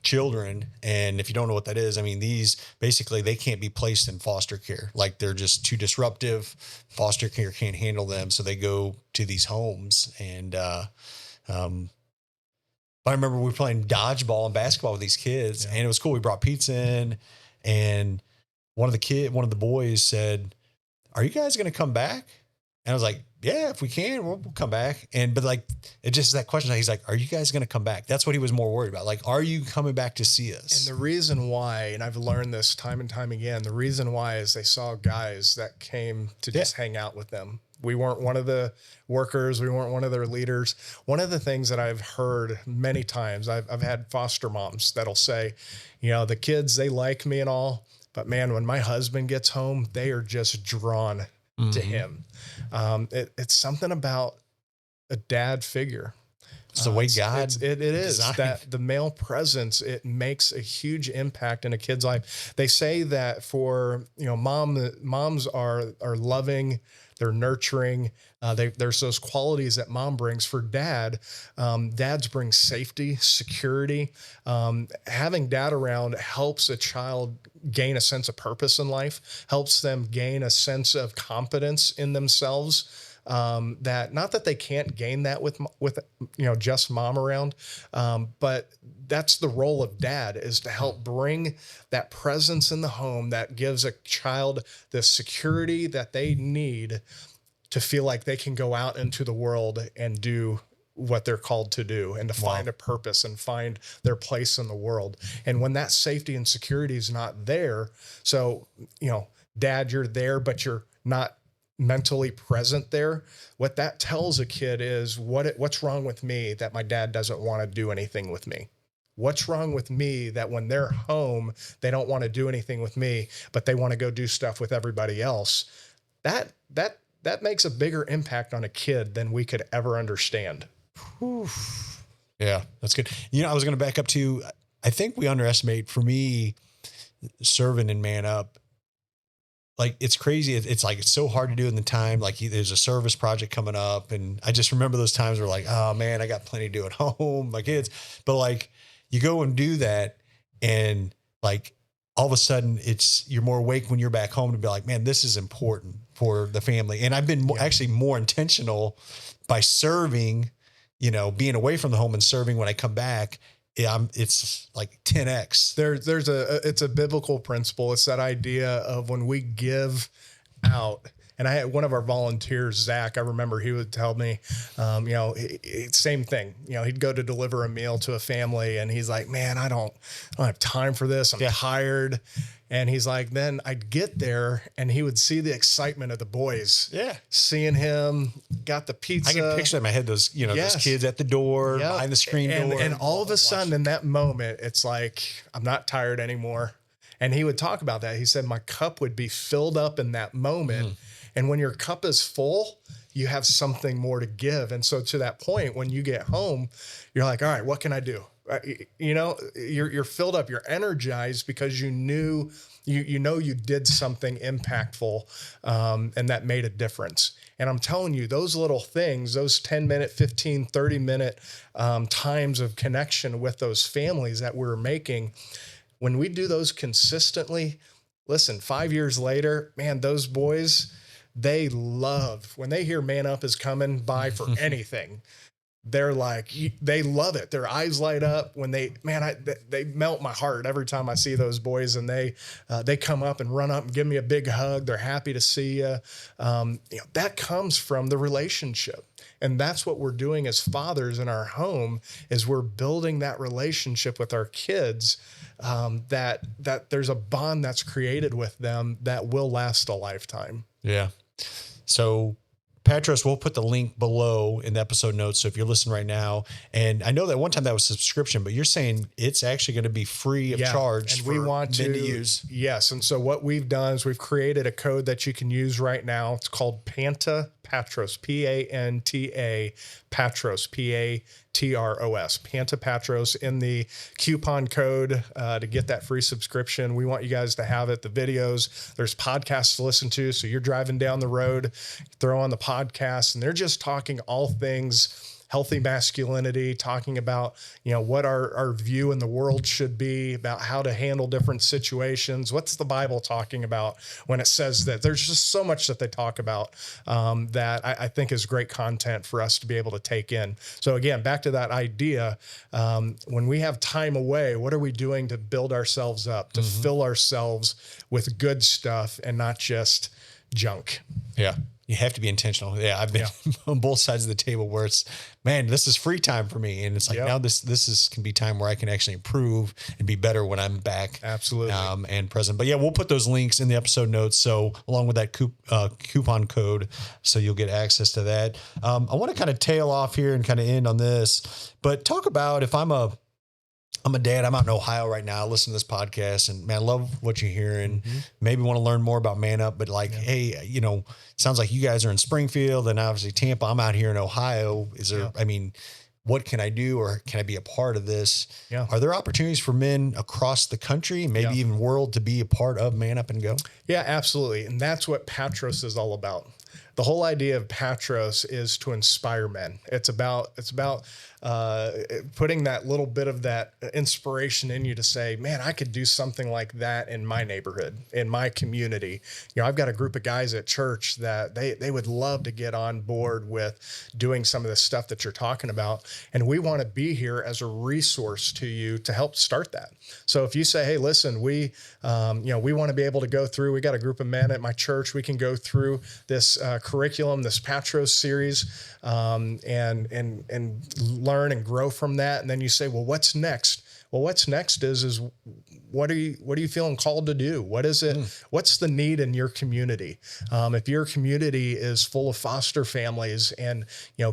[SPEAKER 3] children. And if you don't know what that is, I mean, these basically, they can't be placed in foster care. Like they're just too disruptive. Foster care can't handle them. So they go to these homes. And, I remember we were playing dodgeball and basketball with these kids and it was cool. We brought pizza in and one of the boys said, are you guys going to come back? And I was like, yeah, if we can, we'll come back. But like, it just that question. He's like, are you guys going to come back? That's what he was more worried about. Like, are you coming back to see us?
[SPEAKER 5] And the reason why, and I've learned this time and time again, the reason why is they saw guys that came to just hang out with them. We weren't one of the workers. We weren't one of their leaders. One of the things that I've heard many times, I've had foster moms that'll say, you know, the kids, they like me and all, but man, when my husband gets home, they are just drawn to him. It's something about a dad figure.
[SPEAKER 3] It's the way God
[SPEAKER 5] it is
[SPEAKER 3] designed.
[SPEAKER 5] That the male presence, it makes a huge impact in a kid's life. They say that for, you know, moms are loving, they're nurturing. There's those qualities that mom brings. For dads bring safety, security. Having dad around helps a child gain a sense of purpose in life, helps them gain a sense of confidence in themselves. That not that they can't gain that with you know, just mom around, but that's the role of dad, is to help bring that presence in the home that gives a child the security that they need to feel like they can go out into the world and do what they're called to do and to find a purpose and find their place in the world. And when that safety and security is not there, so, you know, dad, you're there, but you're not mentally present there. What that tells a kid is what's wrong with me that my dad doesn't want to do anything with me? What's wrong with me that when they're home, they don't want to do anything with me, but they want to go do stuff with everybody else? That makes a bigger impact on a kid than we could ever understand.
[SPEAKER 3] Whew. Yeah, that's good. You know, I was going to back up to, I think we underestimate, for me, serving in Man Up. Like, it's crazy. It's like, it's so hard to do in the time. Like, there's a service project coming up. And I just remember those times where like, oh man, I got plenty to do at home, my kids. But like, you go and do that. And like, all of a sudden you're more awake when you're back home to be like, man, this is important for the family. And I've been actually more intentional by serving, you know, being away from the home and serving when I come back. It's like 10X.
[SPEAKER 5] It's a biblical principle. It's that idea of when we give out. And I had one of our volunteers, Zach, I remember he would tell me, you know, same thing, you know, he'd go to deliver a meal to a family and he's like, man, I don't have time for this. I'm tired. And he's like, then I'd get there and he would see the excitement of the boys, seeing him got the pizza.
[SPEAKER 3] I can picture in my head those, those kids at the door, behind the screen door.
[SPEAKER 5] And all of a sudden in that moment, it's like, I'm not tired anymore. And he would talk about that. He said, my cup would be filled up in that moment. And when your cup is full, you have something more to give. And so to that point, when you get home, you're like, all right, what can I do? You're filled up, you're energized because you knew, you did something impactful, and that made a difference. And I'm telling you, those little things, those 10-minute, 15, 30-minute times of connection with those families that we're making, when we do those consistently, listen, 5 years later, man, those boys, they love when they hear Man Up is coming by for anything. They're like, they love it. Their eyes light up when they melt my heart every time I see those boys, and they come up and run up and give me a big hug. They're happy to see you. That comes from the relationship. And that's what we're doing as fathers in our home, is we're building that relationship with our kids, that there's a bond that's created with them that will last a lifetime.
[SPEAKER 3] Yeah. So Patros, we'll put the link below in the episode notes. So if you're listening right now, and I know that one time that was subscription, but you're saying it's actually going to be free of charge,
[SPEAKER 5] and we want to
[SPEAKER 3] use.
[SPEAKER 5] Yes. And so what we've done is we've created a code that you can use right now. It's called Panta Patros, Panta Patros, Patros, Panta Patros, in the coupon code to get that free subscription. We want you guys to have it. The videos, there's podcasts to listen to. So you're driving down the road, throw on the podcast, and they're just talking all things healthy masculinity, talking about, what our view in the world should be, about how to handle different situations. What's the Bible talking about when it says that? There's just so much that they talk about that I think is great content for us to be able to take in. So again, back to that idea, when we have time away, what are we doing to build ourselves up, to fill ourselves with good stuff and not just junk?
[SPEAKER 3] Yeah. You have to be intentional. Yeah. I've been on both sides of the table where it's, man, this is free time for me. And it's like, now this can be time where I can actually improve and be better when I'm back.
[SPEAKER 5] Absolutely.
[SPEAKER 3] And present. But yeah, we'll put those links in the episode notes. So along with that coupon code, so you'll get access to that. I want to kind of tail off here and kind of end on this, but talk about, if I'm a dad, I'm out in Ohio right now, listen to this podcast, and man, I love what you're hearing. Maybe want to learn more about Man Up, but hey, sounds like you guys are in Springfield and obviously Tampa. I'm out here in Ohio. Is there, what can I do, or can I be a part of this? Yeah. Are there opportunities for men across the country, maybe even world, to be a part of Man Up and Go?
[SPEAKER 5] Yeah, absolutely. And that's what Patros is all about. The whole idea of Patros is to inspire men. It's about putting that little bit of that inspiration in you to say, man, I could do something like that in my neighborhood, in my community. I've got a group of guys at church that they would love to get on board with doing some of the stuff that you're talking about. And we want to be here as a resource to you to help start that. So if you say, hey, listen, we want to be able to go through, we got a group of men at my church, we can go through this curriculum, this Patros series, and learn and grow from that. And then you say, well, what's next? Well, what's next is what are you feeling called to do? What is it? What's the need in your community? If your community is full of foster families and,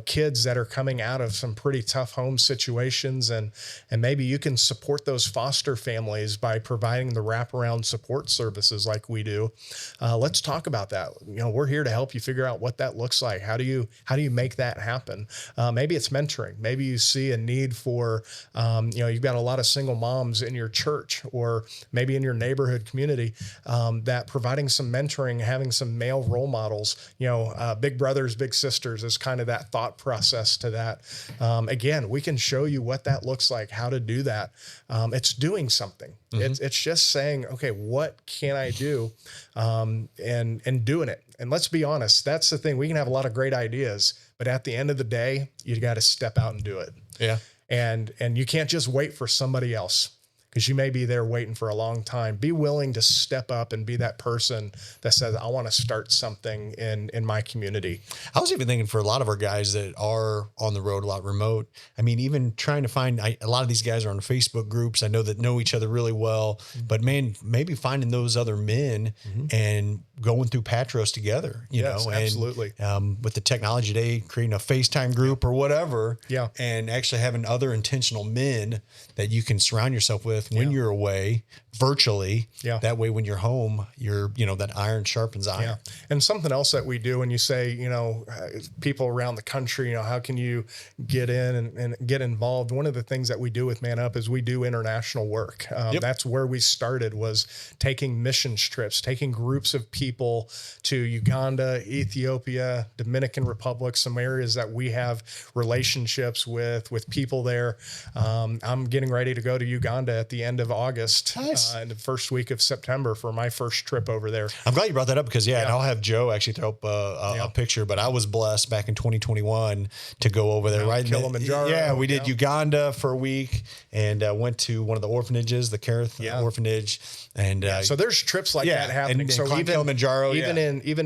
[SPEAKER 5] kids that are coming out of some pretty tough home situations, and maybe you can support those foster families by providing the wraparound support services like we do. Let's talk about that. We're here to help you figure out what that looks like. How do you make that happen? Maybe it's mentoring. Maybe you see a need for, you've got a lot of single moms in your church, or maybe in your neighborhood community, that providing some mentoring, having some male role models, big brothers, big sisters is kind of that thought process to that. Again, we can show you what that looks like, how to do that. It's doing something. It's just saying, okay, what can I do? And doing it. And let's be honest, that's the thing. We can have a lot of great ideas, but at the end of the day, you got to step out and do it.
[SPEAKER 3] Yeah.
[SPEAKER 5] And you can't just wait for somebody else. because you may be there waiting for a long time. Be willing to step up and be that person that says, I want to start something in my community.
[SPEAKER 3] I was even thinking for a lot of our guys that are on the road a lot remote. I mean, even trying to find, a lot of these guys are on Facebook groups. I know that know each other really well, but man, maybe finding those other men and going through Patros together, you know, and
[SPEAKER 5] absolutely.
[SPEAKER 3] With the technology today, creating a FaceTime group or whatever,
[SPEAKER 5] Yeah.
[SPEAKER 3] and actually having other intentional men that you can surround yourself with when you're away virtually.
[SPEAKER 5] Yeah.
[SPEAKER 3] That way, when you're home, you're, you know, that iron sharpens iron.
[SPEAKER 5] Yeah. And something else that we do when you say, you know, people around the country, you know, how can you get in and get involved? One of the things that we do with Man Up is we do international work. That's where we started, was taking mission trips, taking groups of people to Uganda, Ethiopia, Dominican Republic, some areas that we have relationships with people there. I'm getting ready to go to Uganda at the end of August.
[SPEAKER 3] Nice.
[SPEAKER 5] In the first week of September for my first trip over there.
[SPEAKER 3] I'm glad you brought that up because, and I'll have Joe actually throw up a picture, but I was blessed back in 2021 to go over there. Right,
[SPEAKER 5] Kilimanjaro.
[SPEAKER 3] Yeah, we did Uganda for a week and went to one of the orphanages, the Kareth orphanage. And
[SPEAKER 5] so there's trips like that happening.
[SPEAKER 3] And
[SPEAKER 5] so
[SPEAKER 3] even Kilimanjaro,
[SPEAKER 5] even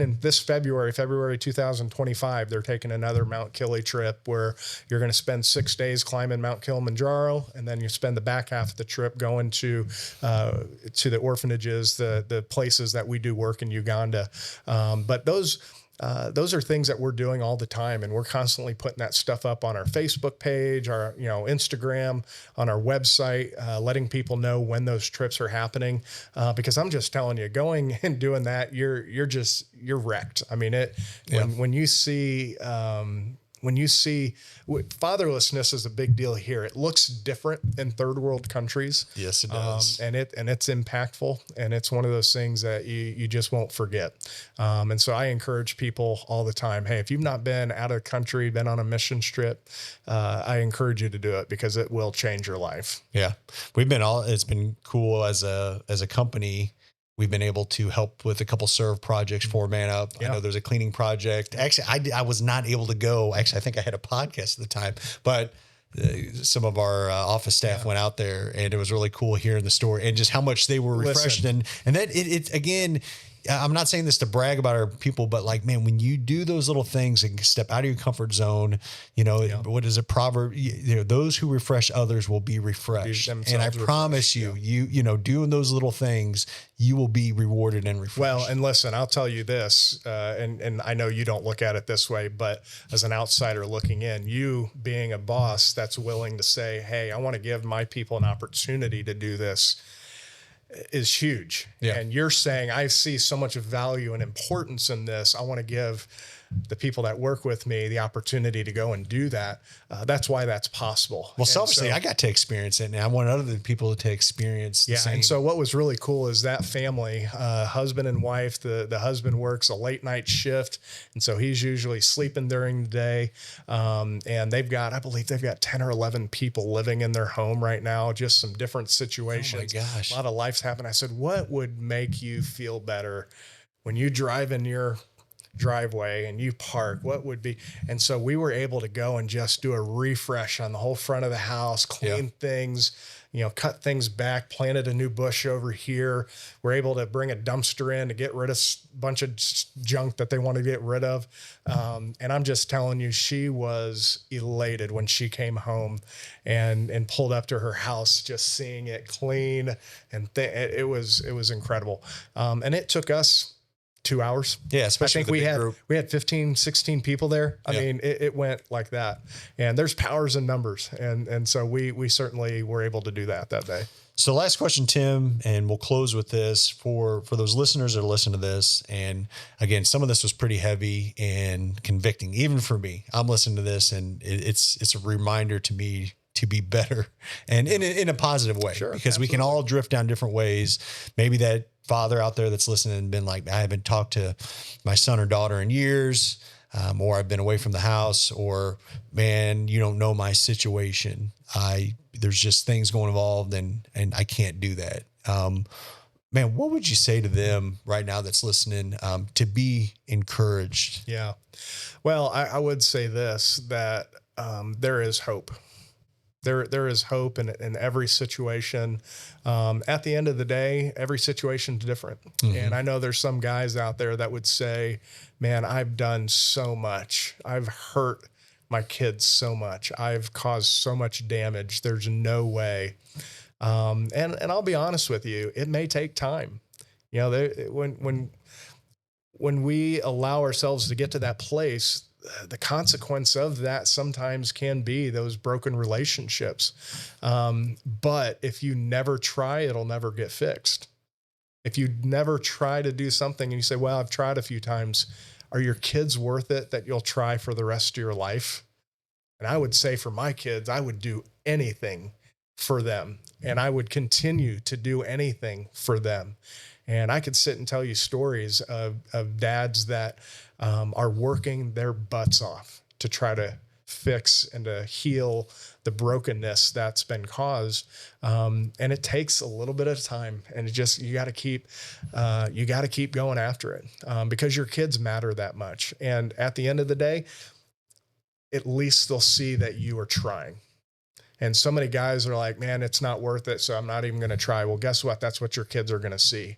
[SPEAKER 5] in this February 2025, they're taking another Mount Kili trip where you're going to spend 6 days climbing Mount Kilimanjaro, and then you spend the back half of the trip going to the orphanages, the places that we do work in Uganda. But those are things that we're doing all the time, and we're constantly putting that stuff up on our Facebook page, our Instagram, on our website, letting people know when those trips are happening. Because I'm just telling you, going and doing that, you're wrecked. I mean, when you see. When you see fatherlessness is a big deal here. It looks different in third world countries.
[SPEAKER 3] Yes, it does.
[SPEAKER 5] And it's impactful, and it's one of those things that you just won't forget. And so I encourage people all the time, hey, if you've not been out of the country, been on a mission trip, I encourage you to do it because it will change your life.
[SPEAKER 3] Yeah. It's been cool as a company. We've been able to help with a couple serve projects for Man Up. I know there's a cleaning project. Actually, I was not able to go. Actually, I think I had a podcast at the time, but some of our office staff went out there, and it was really cool hearing the story and just how much they were refreshed. And that it again, I'm not saying this to brag about our people, but like, man, when you do those little things and step out of your comfort zone, what is a proverb? Those who refresh others will be refreshed. And I promise you, doing those little things, you will be rewarded and refreshed.
[SPEAKER 5] Well, and listen, I'll tell you this, and I know you don't look at it this way, but as an outsider looking in, you being a boss that's willing to say, hey, I want to give my people an opportunity to do this, is huge.
[SPEAKER 3] Yeah.
[SPEAKER 5] And you're saying, I see so much value and importance in this. I want to give the people that work with me the opportunity to go and do that. That's why that's possible.
[SPEAKER 3] Well, selfishly, I got to experience it, and I want other people to experience the same.
[SPEAKER 5] And so what was really cool is that family, husband and wife, the husband works a late night shift, and so he's usually sleeping during the day. And I believe they've got 10 or 11 people living in their home right now, just some different situations.
[SPEAKER 3] Oh my gosh.
[SPEAKER 5] A lot of life's happened. I said, what would make you feel better when you drive in your driveway and you park? What would be? And so we were able to go and just do a refresh on the whole front of the house, clean things, cut things back, planted a new bush over here. We're able to bring a dumpster in to get rid of a bunch of junk that they want to get rid of. And I'm just telling you, she was elated when she came home and pulled up to her house, just seeing it clean. And it was incredible. And it took us 2 hours.
[SPEAKER 3] Yeah, especially
[SPEAKER 5] I think we had 15, 16 people there. I mean, it went like that. And there's powers in numbers. And so we certainly were able to do that day.
[SPEAKER 3] So last question, Tim, and we'll close with this for those listeners that listen to this. And again, some of this was pretty heavy and convicting, even for me. I'm listening to this, and it's a reminder to me to be better and in a positive way, because absolutely. We can all drift down different ways. Maybe that father out there that's listening and been like, I haven't talked to my son or daughter in years, or I've been away from the house, or man, you don't know my situation. There's just things going involved and I can't do that. Man, what would you say to them right now that's listening, to be encouraged?
[SPEAKER 5] Yeah. Well, I would say this, that there is hope. There is hope in every situation. At the end of the day, every situation's different. And I know there's some guys out there that would say, man, I've done so much. I've hurt my kids so much. I've caused so much damage. There's no way. And I'll be honest with you, it may take time. You know, when we allow ourselves to get to that place, the consequence of that sometimes can be those broken relationships. But if you never try, it'll never get fixed. If you never try to do something and you say, well, I've tried a few times, are your kids worth it that you'll try for the rest of your life? And I would say for my kids, I would do anything for them. And I would continue to do anything for them. And I could sit and tell you stories of dads that are working their butts off to try to fix and to heal the brokenness that's been caused. And it takes a little bit of time, and you got to keep going after it because your kids matter that much. And at the end of the day, at least they'll see that you are trying. And so many guys are like, man, it's not worth it, so I'm not even going to try. Well, guess what? That's what your kids are going to see.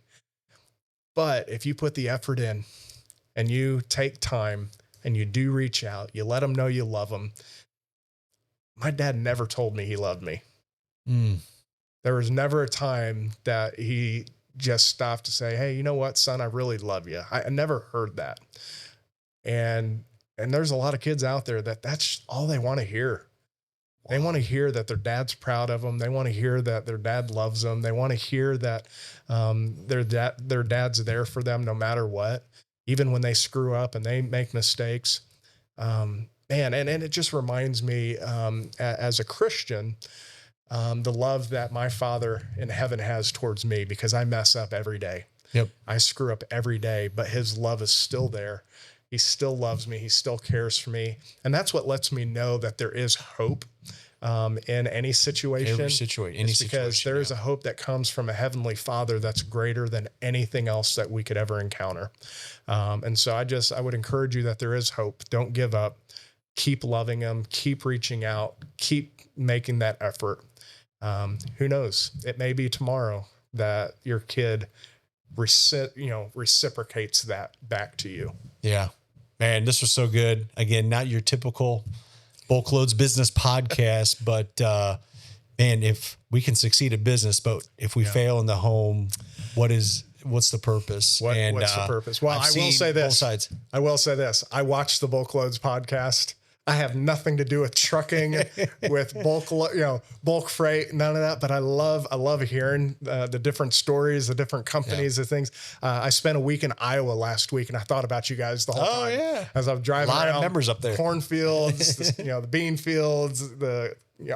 [SPEAKER 5] But if you put the effort in and you take time and you do reach out, you let them know you love them. My dad never told me he loved me. There was never a time that he just stopped to say, hey, you know what, son, I really love you. I never heard that. And there's a lot of kids out there that's all they want to hear. They want to hear that their dad's proud of them. They want to hear that their dad loves them. They want to hear that their dad's there for them no matter what, even when they screw up and they make mistakes. And it just reminds me as a Christian, the love that my Father in heaven has towards me, because I mess up every day.
[SPEAKER 3] Yep. I
[SPEAKER 5] screw up every day, but his love is still there. He still loves me. He still cares for me. And that's what lets me know that there is hope in any situation. Because there is a hope that comes from a heavenly Father that's greater than anything else that we could ever encounter. And so I would encourage you that there is hope. Don't give up. Keep loving him. Keep reaching out. Keep making that effort. Who knows? It may be tomorrow that your kid reciprocates that back to you.
[SPEAKER 3] Yeah. Man, this was so good. Again, not your typical BulkLoads business podcast, but man, if we can succeed at business, but if we fail in the home, what's the purpose?
[SPEAKER 5] What's the purpose? Well, I will say this.
[SPEAKER 3] Both sides.
[SPEAKER 5] I will say this. I watched the BulkLoads podcast. I have nothing to do with trucking, with bulk freight, none of that. But I love hearing the different stories, the different companies, the things. I spent a week in Iowa last week, and I thought about you guys the whole time. Oh yeah, as I was driving around, a lot of members up there, cornfields, the bean fields,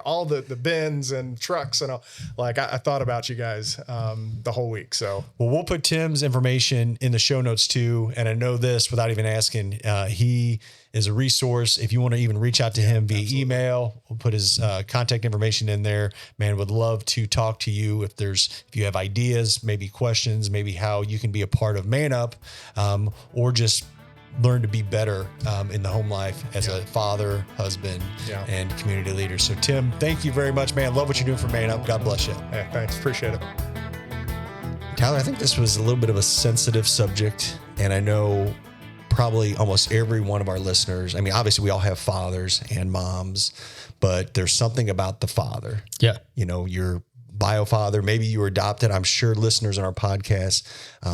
[SPEAKER 5] all the bins and trucks, and all. Like I thought about you guys the whole week. So
[SPEAKER 3] we'll put Tim's information in the show notes too. And I know this without even asking, he is a resource. If you want to even reach out to him via email, we'll put his contact information in there. Man, would love to talk to you if you have ideas, maybe questions, maybe how you can be a part of Man Up, or just learn to be better in the home life as a father, husband, and community leader. So Tim, thank you very much, man. Love what you're doing for Man Up. God bless you.
[SPEAKER 5] Hey, thanks. Appreciate it.
[SPEAKER 3] Tyler, I think this was a little bit of a sensitive subject, and I know probably almost every one of our listeners, I mean, obviously we all have fathers and moms, but there's something about the father.
[SPEAKER 4] Yeah.
[SPEAKER 3] Your bio father, maybe you were adopted. I'm sure listeners on our podcast,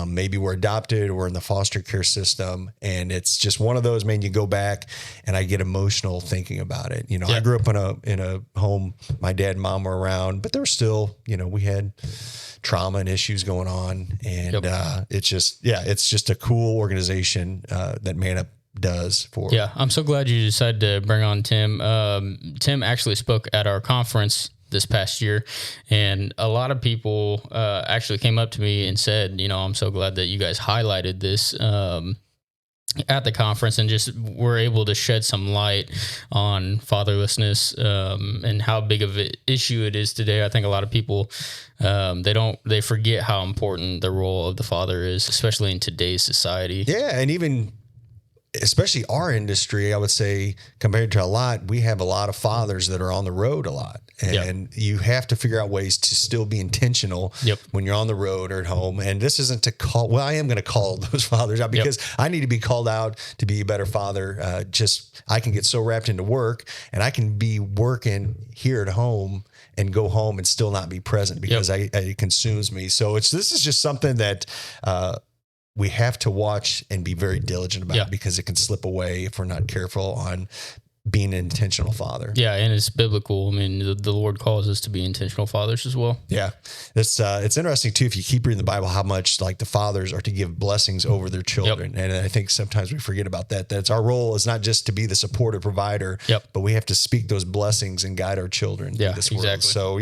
[SPEAKER 3] maybe were adopted or in the foster care system. And it's just one of those, man, you go back and I get emotional thinking about it. I grew up in a home, my dad and mom were around, but there was still, we had trauma and issues going on. And it's just a cool organization that Man Up does for.
[SPEAKER 4] Yeah. I'm so glad you decided to bring on Tim. Tim actually spoke at our conference this past year, and a lot of people actually came up to me and said, I'm so glad that you guys highlighted this at the conference and just were able to shed some light on fatherlessness and how big of an issue it is today. I think a lot of people they forget how important the role of the father is, especially in today's society.
[SPEAKER 3] Yeah, and even especially our industry, I would say compared to a lot, we have a lot of fathers that are on the road a lot, and you have to figure out ways to still be intentional when you're on the road or at home. And this isn't to call, well, I am going to call those fathers out because I need to be called out to be a better father. I can get so wrapped into work, and I can be working here at home and go home and still not be present because it consumes me. So this is just something that, we have to watch and be very diligent about because it can slip away if we're not careful on being an intentional father. Yeah.
[SPEAKER 4] And it's biblical. I mean, the Lord calls us to be intentional fathers as well.
[SPEAKER 3] Yeah. It's interesting too, if you keep reading the Bible, how much like the fathers are to give blessings over their children. And I think sometimes we forget about that. That's our role is not just to be the supportive provider, but we have to speak those blessings and guide our children through this world. So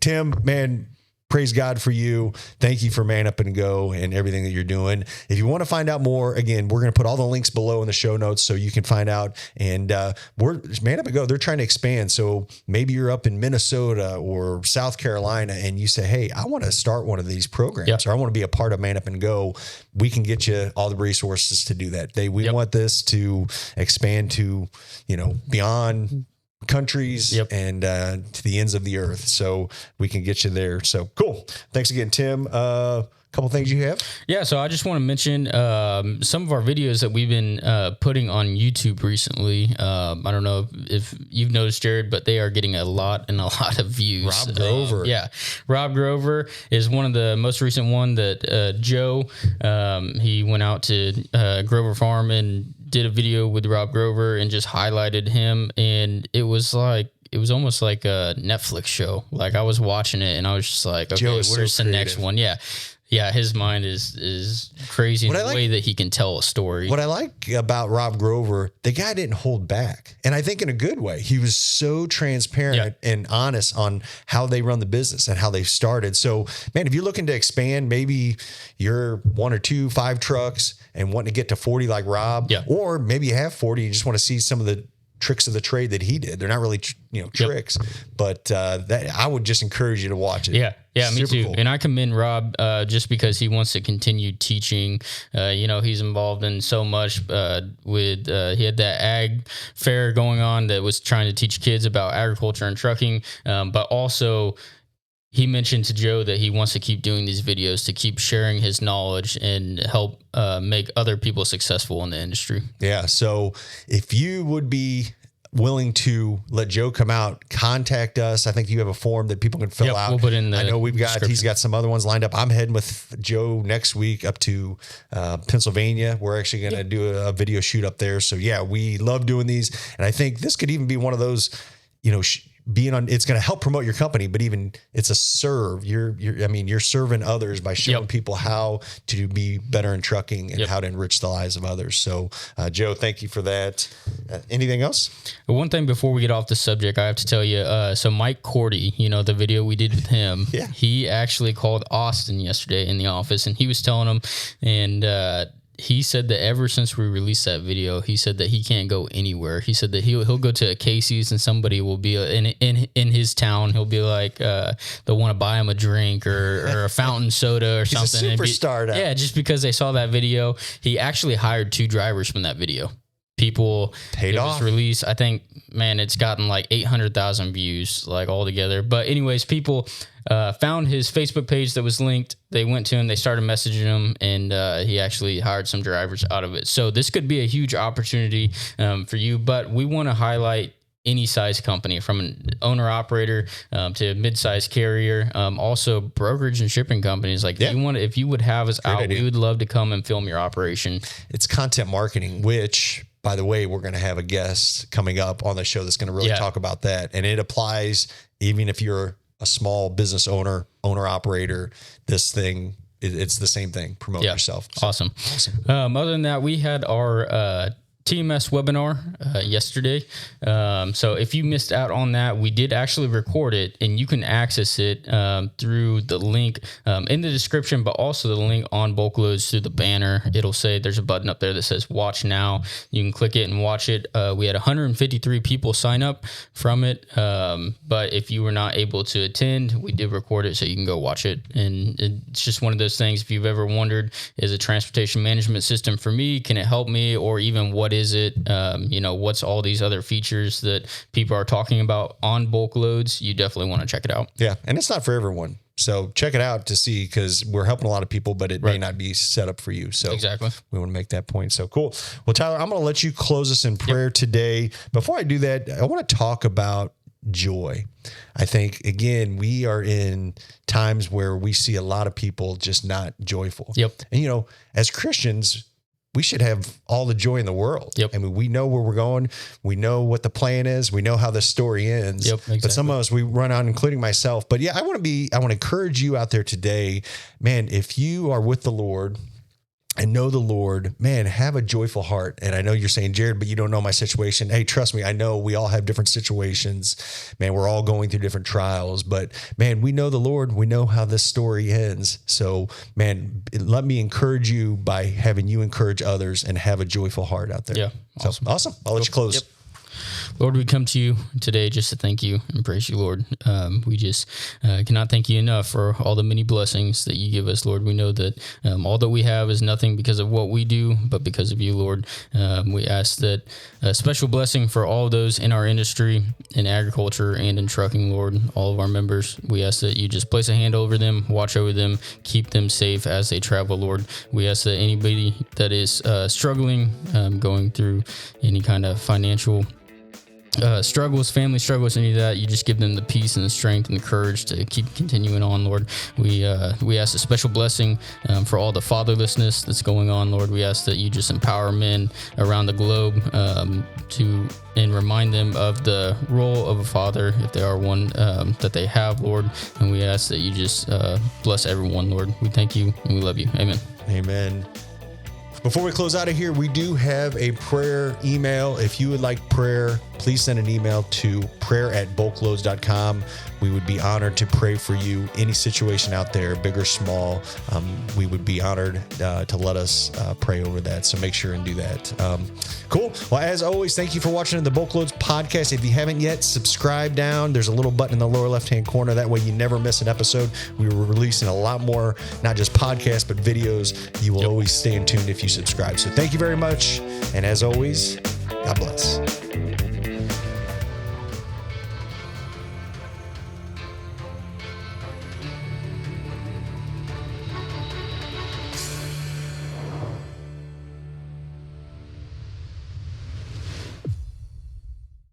[SPEAKER 3] Tim, man, praise God for you. Thank you for Man Up and Go and everything that you're doing. If you want to find out more, again, we're going to put all the links below in the show notes so you can find out. And we're Man Up and Go, they're trying to expand. So maybe you're up in Minnesota or South Carolina and you say, hey, I want to start one of these programs or I want to be a part of Man Up and Go. We can get you all the resources to do that. We want this to expand to, beyond countries and to the ends of the earth, so we can get you there. So cool. Thanks again, Tim. Couple things you have? Yeah,
[SPEAKER 4] so I just want to mention some of our videos that we've been putting on YouTube recently. I don't know if you've noticed, Jared, but they are getting a lot of views.
[SPEAKER 3] Rob Grover.
[SPEAKER 4] Rob Grover is one of the most recent one that Joe, he went out to Grover Farm and did a video with Rob Grover and just highlighted him. And it was almost like a Netflix show. Like I was watching it and I was just like, okay, where's the next one? Yeah, his mind is crazy in the way that he can tell a story.
[SPEAKER 3] What I like about Rob Grover, the guy didn't hold back. And I think in a good way. He was so transparent and honest on how they run the business and how they started. So, man, if you're looking to expand, maybe you're 1 or 2, 5 trucks and wanting to get to 40 like Rob, or maybe you have 40, you just want to see some of the tricks of the trade that he did. They're not really, tricks, but that I would just encourage you to watch it.
[SPEAKER 4] Yeah, me too. Cool. And I commend Rob just because he wants to continue teaching. He's involved in so much with he had that ag fair going on that was trying to teach kids about agriculture and trucking, but also he mentioned to Joe that he wants to keep doing these videos to keep sharing his knowledge and help make other people successful in the industry. Yeah.
[SPEAKER 3] So if you would be willing to let Joe come out, contact us. I think you have a form that people can fill out.
[SPEAKER 4] We'll put in the
[SPEAKER 3] I know he's got some other ones lined up. I'm heading with Joe next week up to Pennsylvania. We're actually going to do a video shoot up there. So we love doing these. And I think this could even be one of those, it's going to help promote your company, but even it's a serve. You're serving others by showing people how to be better in trucking and how to enrich the lives of others. So, Joe, thank you for that. Anything else?
[SPEAKER 4] One thing before we get off the subject, I have to tell you. So Mike Cordy, the video we did with him, he actually called Austin yesterday in the office, and he was telling him, and he said that ever since we released that video, he said that he can't go anywhere. He said that he'll go to a Casey's and somebody will be in his town. He'll be like, they'll want to buy him a drink or a fountain soda or something.
[SPEAKER 3] He's a superstar now.
[SPEAKER 4] Yeah, just because they saw that video. He actually hired 2 drivers from that video. People
[SPEAKER 3] paid off.
[SPEAKER 4] It was released. I think, man, it's gotten like 800,000 views, like all together. But anyways, people found his Facebook page that was linked. They went to him, they started messaging him, and he actually hired some drivers out of it. So this could be a huge opportunity for you. But we want to highlight any size company, from an owner operator to a mid-size carrier, also brokerage and shipping companies. Like if you would have us out, we would love to come and film your operation.
[SPEAKER 3] It's content marketing, which, by the way, we're going to have a guest coming up on the show that's going to really talk about that. And it applies even if you're a small business owner operator. This thing, it's the same thing. Promote yourself.
[SPEAKER 4] So, awesome. Other than that, we had our TMS webinar yesterday. So if you missed out on that, we did actually record it, and you can access it through the link in the description, but also the link on BulkLoads through the banner. It'll say there's a button up there that says watch now. You can click it and watch it. We had 153 people sign up from it. But if you were not able to attend, we did record it so you can go watch it. And it's just one of those things. If you've ever wondered, is a transportation management system for me? Can it help me? Or even what is it? What's all these other features that people are talking about on BulkLoads? You definitely want to check it out.
[SPEAKER 3] Yeah. And it's not for everyone. So check it out to see, because we're helping a lot of people, but it may not be set up for you. So
[SPEAKER 4] exactly,
[SPEAKER 3] we want to make that point. So cool. Well, Tyler, I'm going to let you close us in prayer today. Before I do that, I want to talk about joy. I think, again, we are in times where we see a lot of people just not joyful.
[SPEAKER 4] Yep.
[SPEAKER 3] And, as Christians, we should have all the joy in the world.
[SPEAKER 4] Yep.
[SPEAKER 3] I mean, we know where we're going. We know what the plan is. We know how the story ends.
[SPEAKER 4] Yep, exactly.
[SPEAKER 3] But some of us, we run out, including myself. But yeah, I want to encourage you out there today, man, if you are with the Lord and know the Lord, man, have a joyful heart. And I know you're saying, Jared, but you don't know my situation. Hey, trust me, I know we all have different situations. Man, we're all going through different trials, but man, we know the Lord. We know how this story ends. So man, let me encourage you by having you encourage others and have a joyful heart out there.
[SPEAKER 4] Yeah. Awesome.
[SPEAKER 3] So, awesome. I'll let you close.
[SPEAKER 4] Yep. Lord, we come to you today just to thank you and praise you, Lord. We just cannot thank you enough for all the many blessings that you give us, Lord. We know that all that we have is nothing because of what we do, but because of you, Lord. We ask that a special blessing for all of those in our industry, in agriculture and in trucking, Lord, all of our members. We ask that you just place a hand over them, watch over them, keep them safe as they travel, Lord. We ask that anybody that is struggling, going through any kind of financial struggles, family struggles, any of that, you just give them the peace and the strength and the courage to keep continuing on, Lord. We ask a special blessing for all the fatherlessness that's going on, Lord. We ask that you just empower men around the globe and remind them of the role of a father, if they are one, that they have, Lord. And we ask that you just bless everyone, Lord. We thank you and we love you. Amen.
[SPEAKER 3] Amen. Before we close out of here, we do have a prayer email. If you would like prayer, please send an email to prayer@bulkloads.com. We would be honored to pray for you. Any situation out there, big or small, we would be honored to let us pray over that. So make sure and do that. Cool. Well, as always, thank you for watching the BulkLoads Podcast. If you haven't yet, subscribe down. There's a little button in the lower left-hand corner. That way you never miss an episode. We were releasing a lot more, not just podcasts, but videos. You will always stay in tune if you subscribe. So thank you very much. And as always, God bless.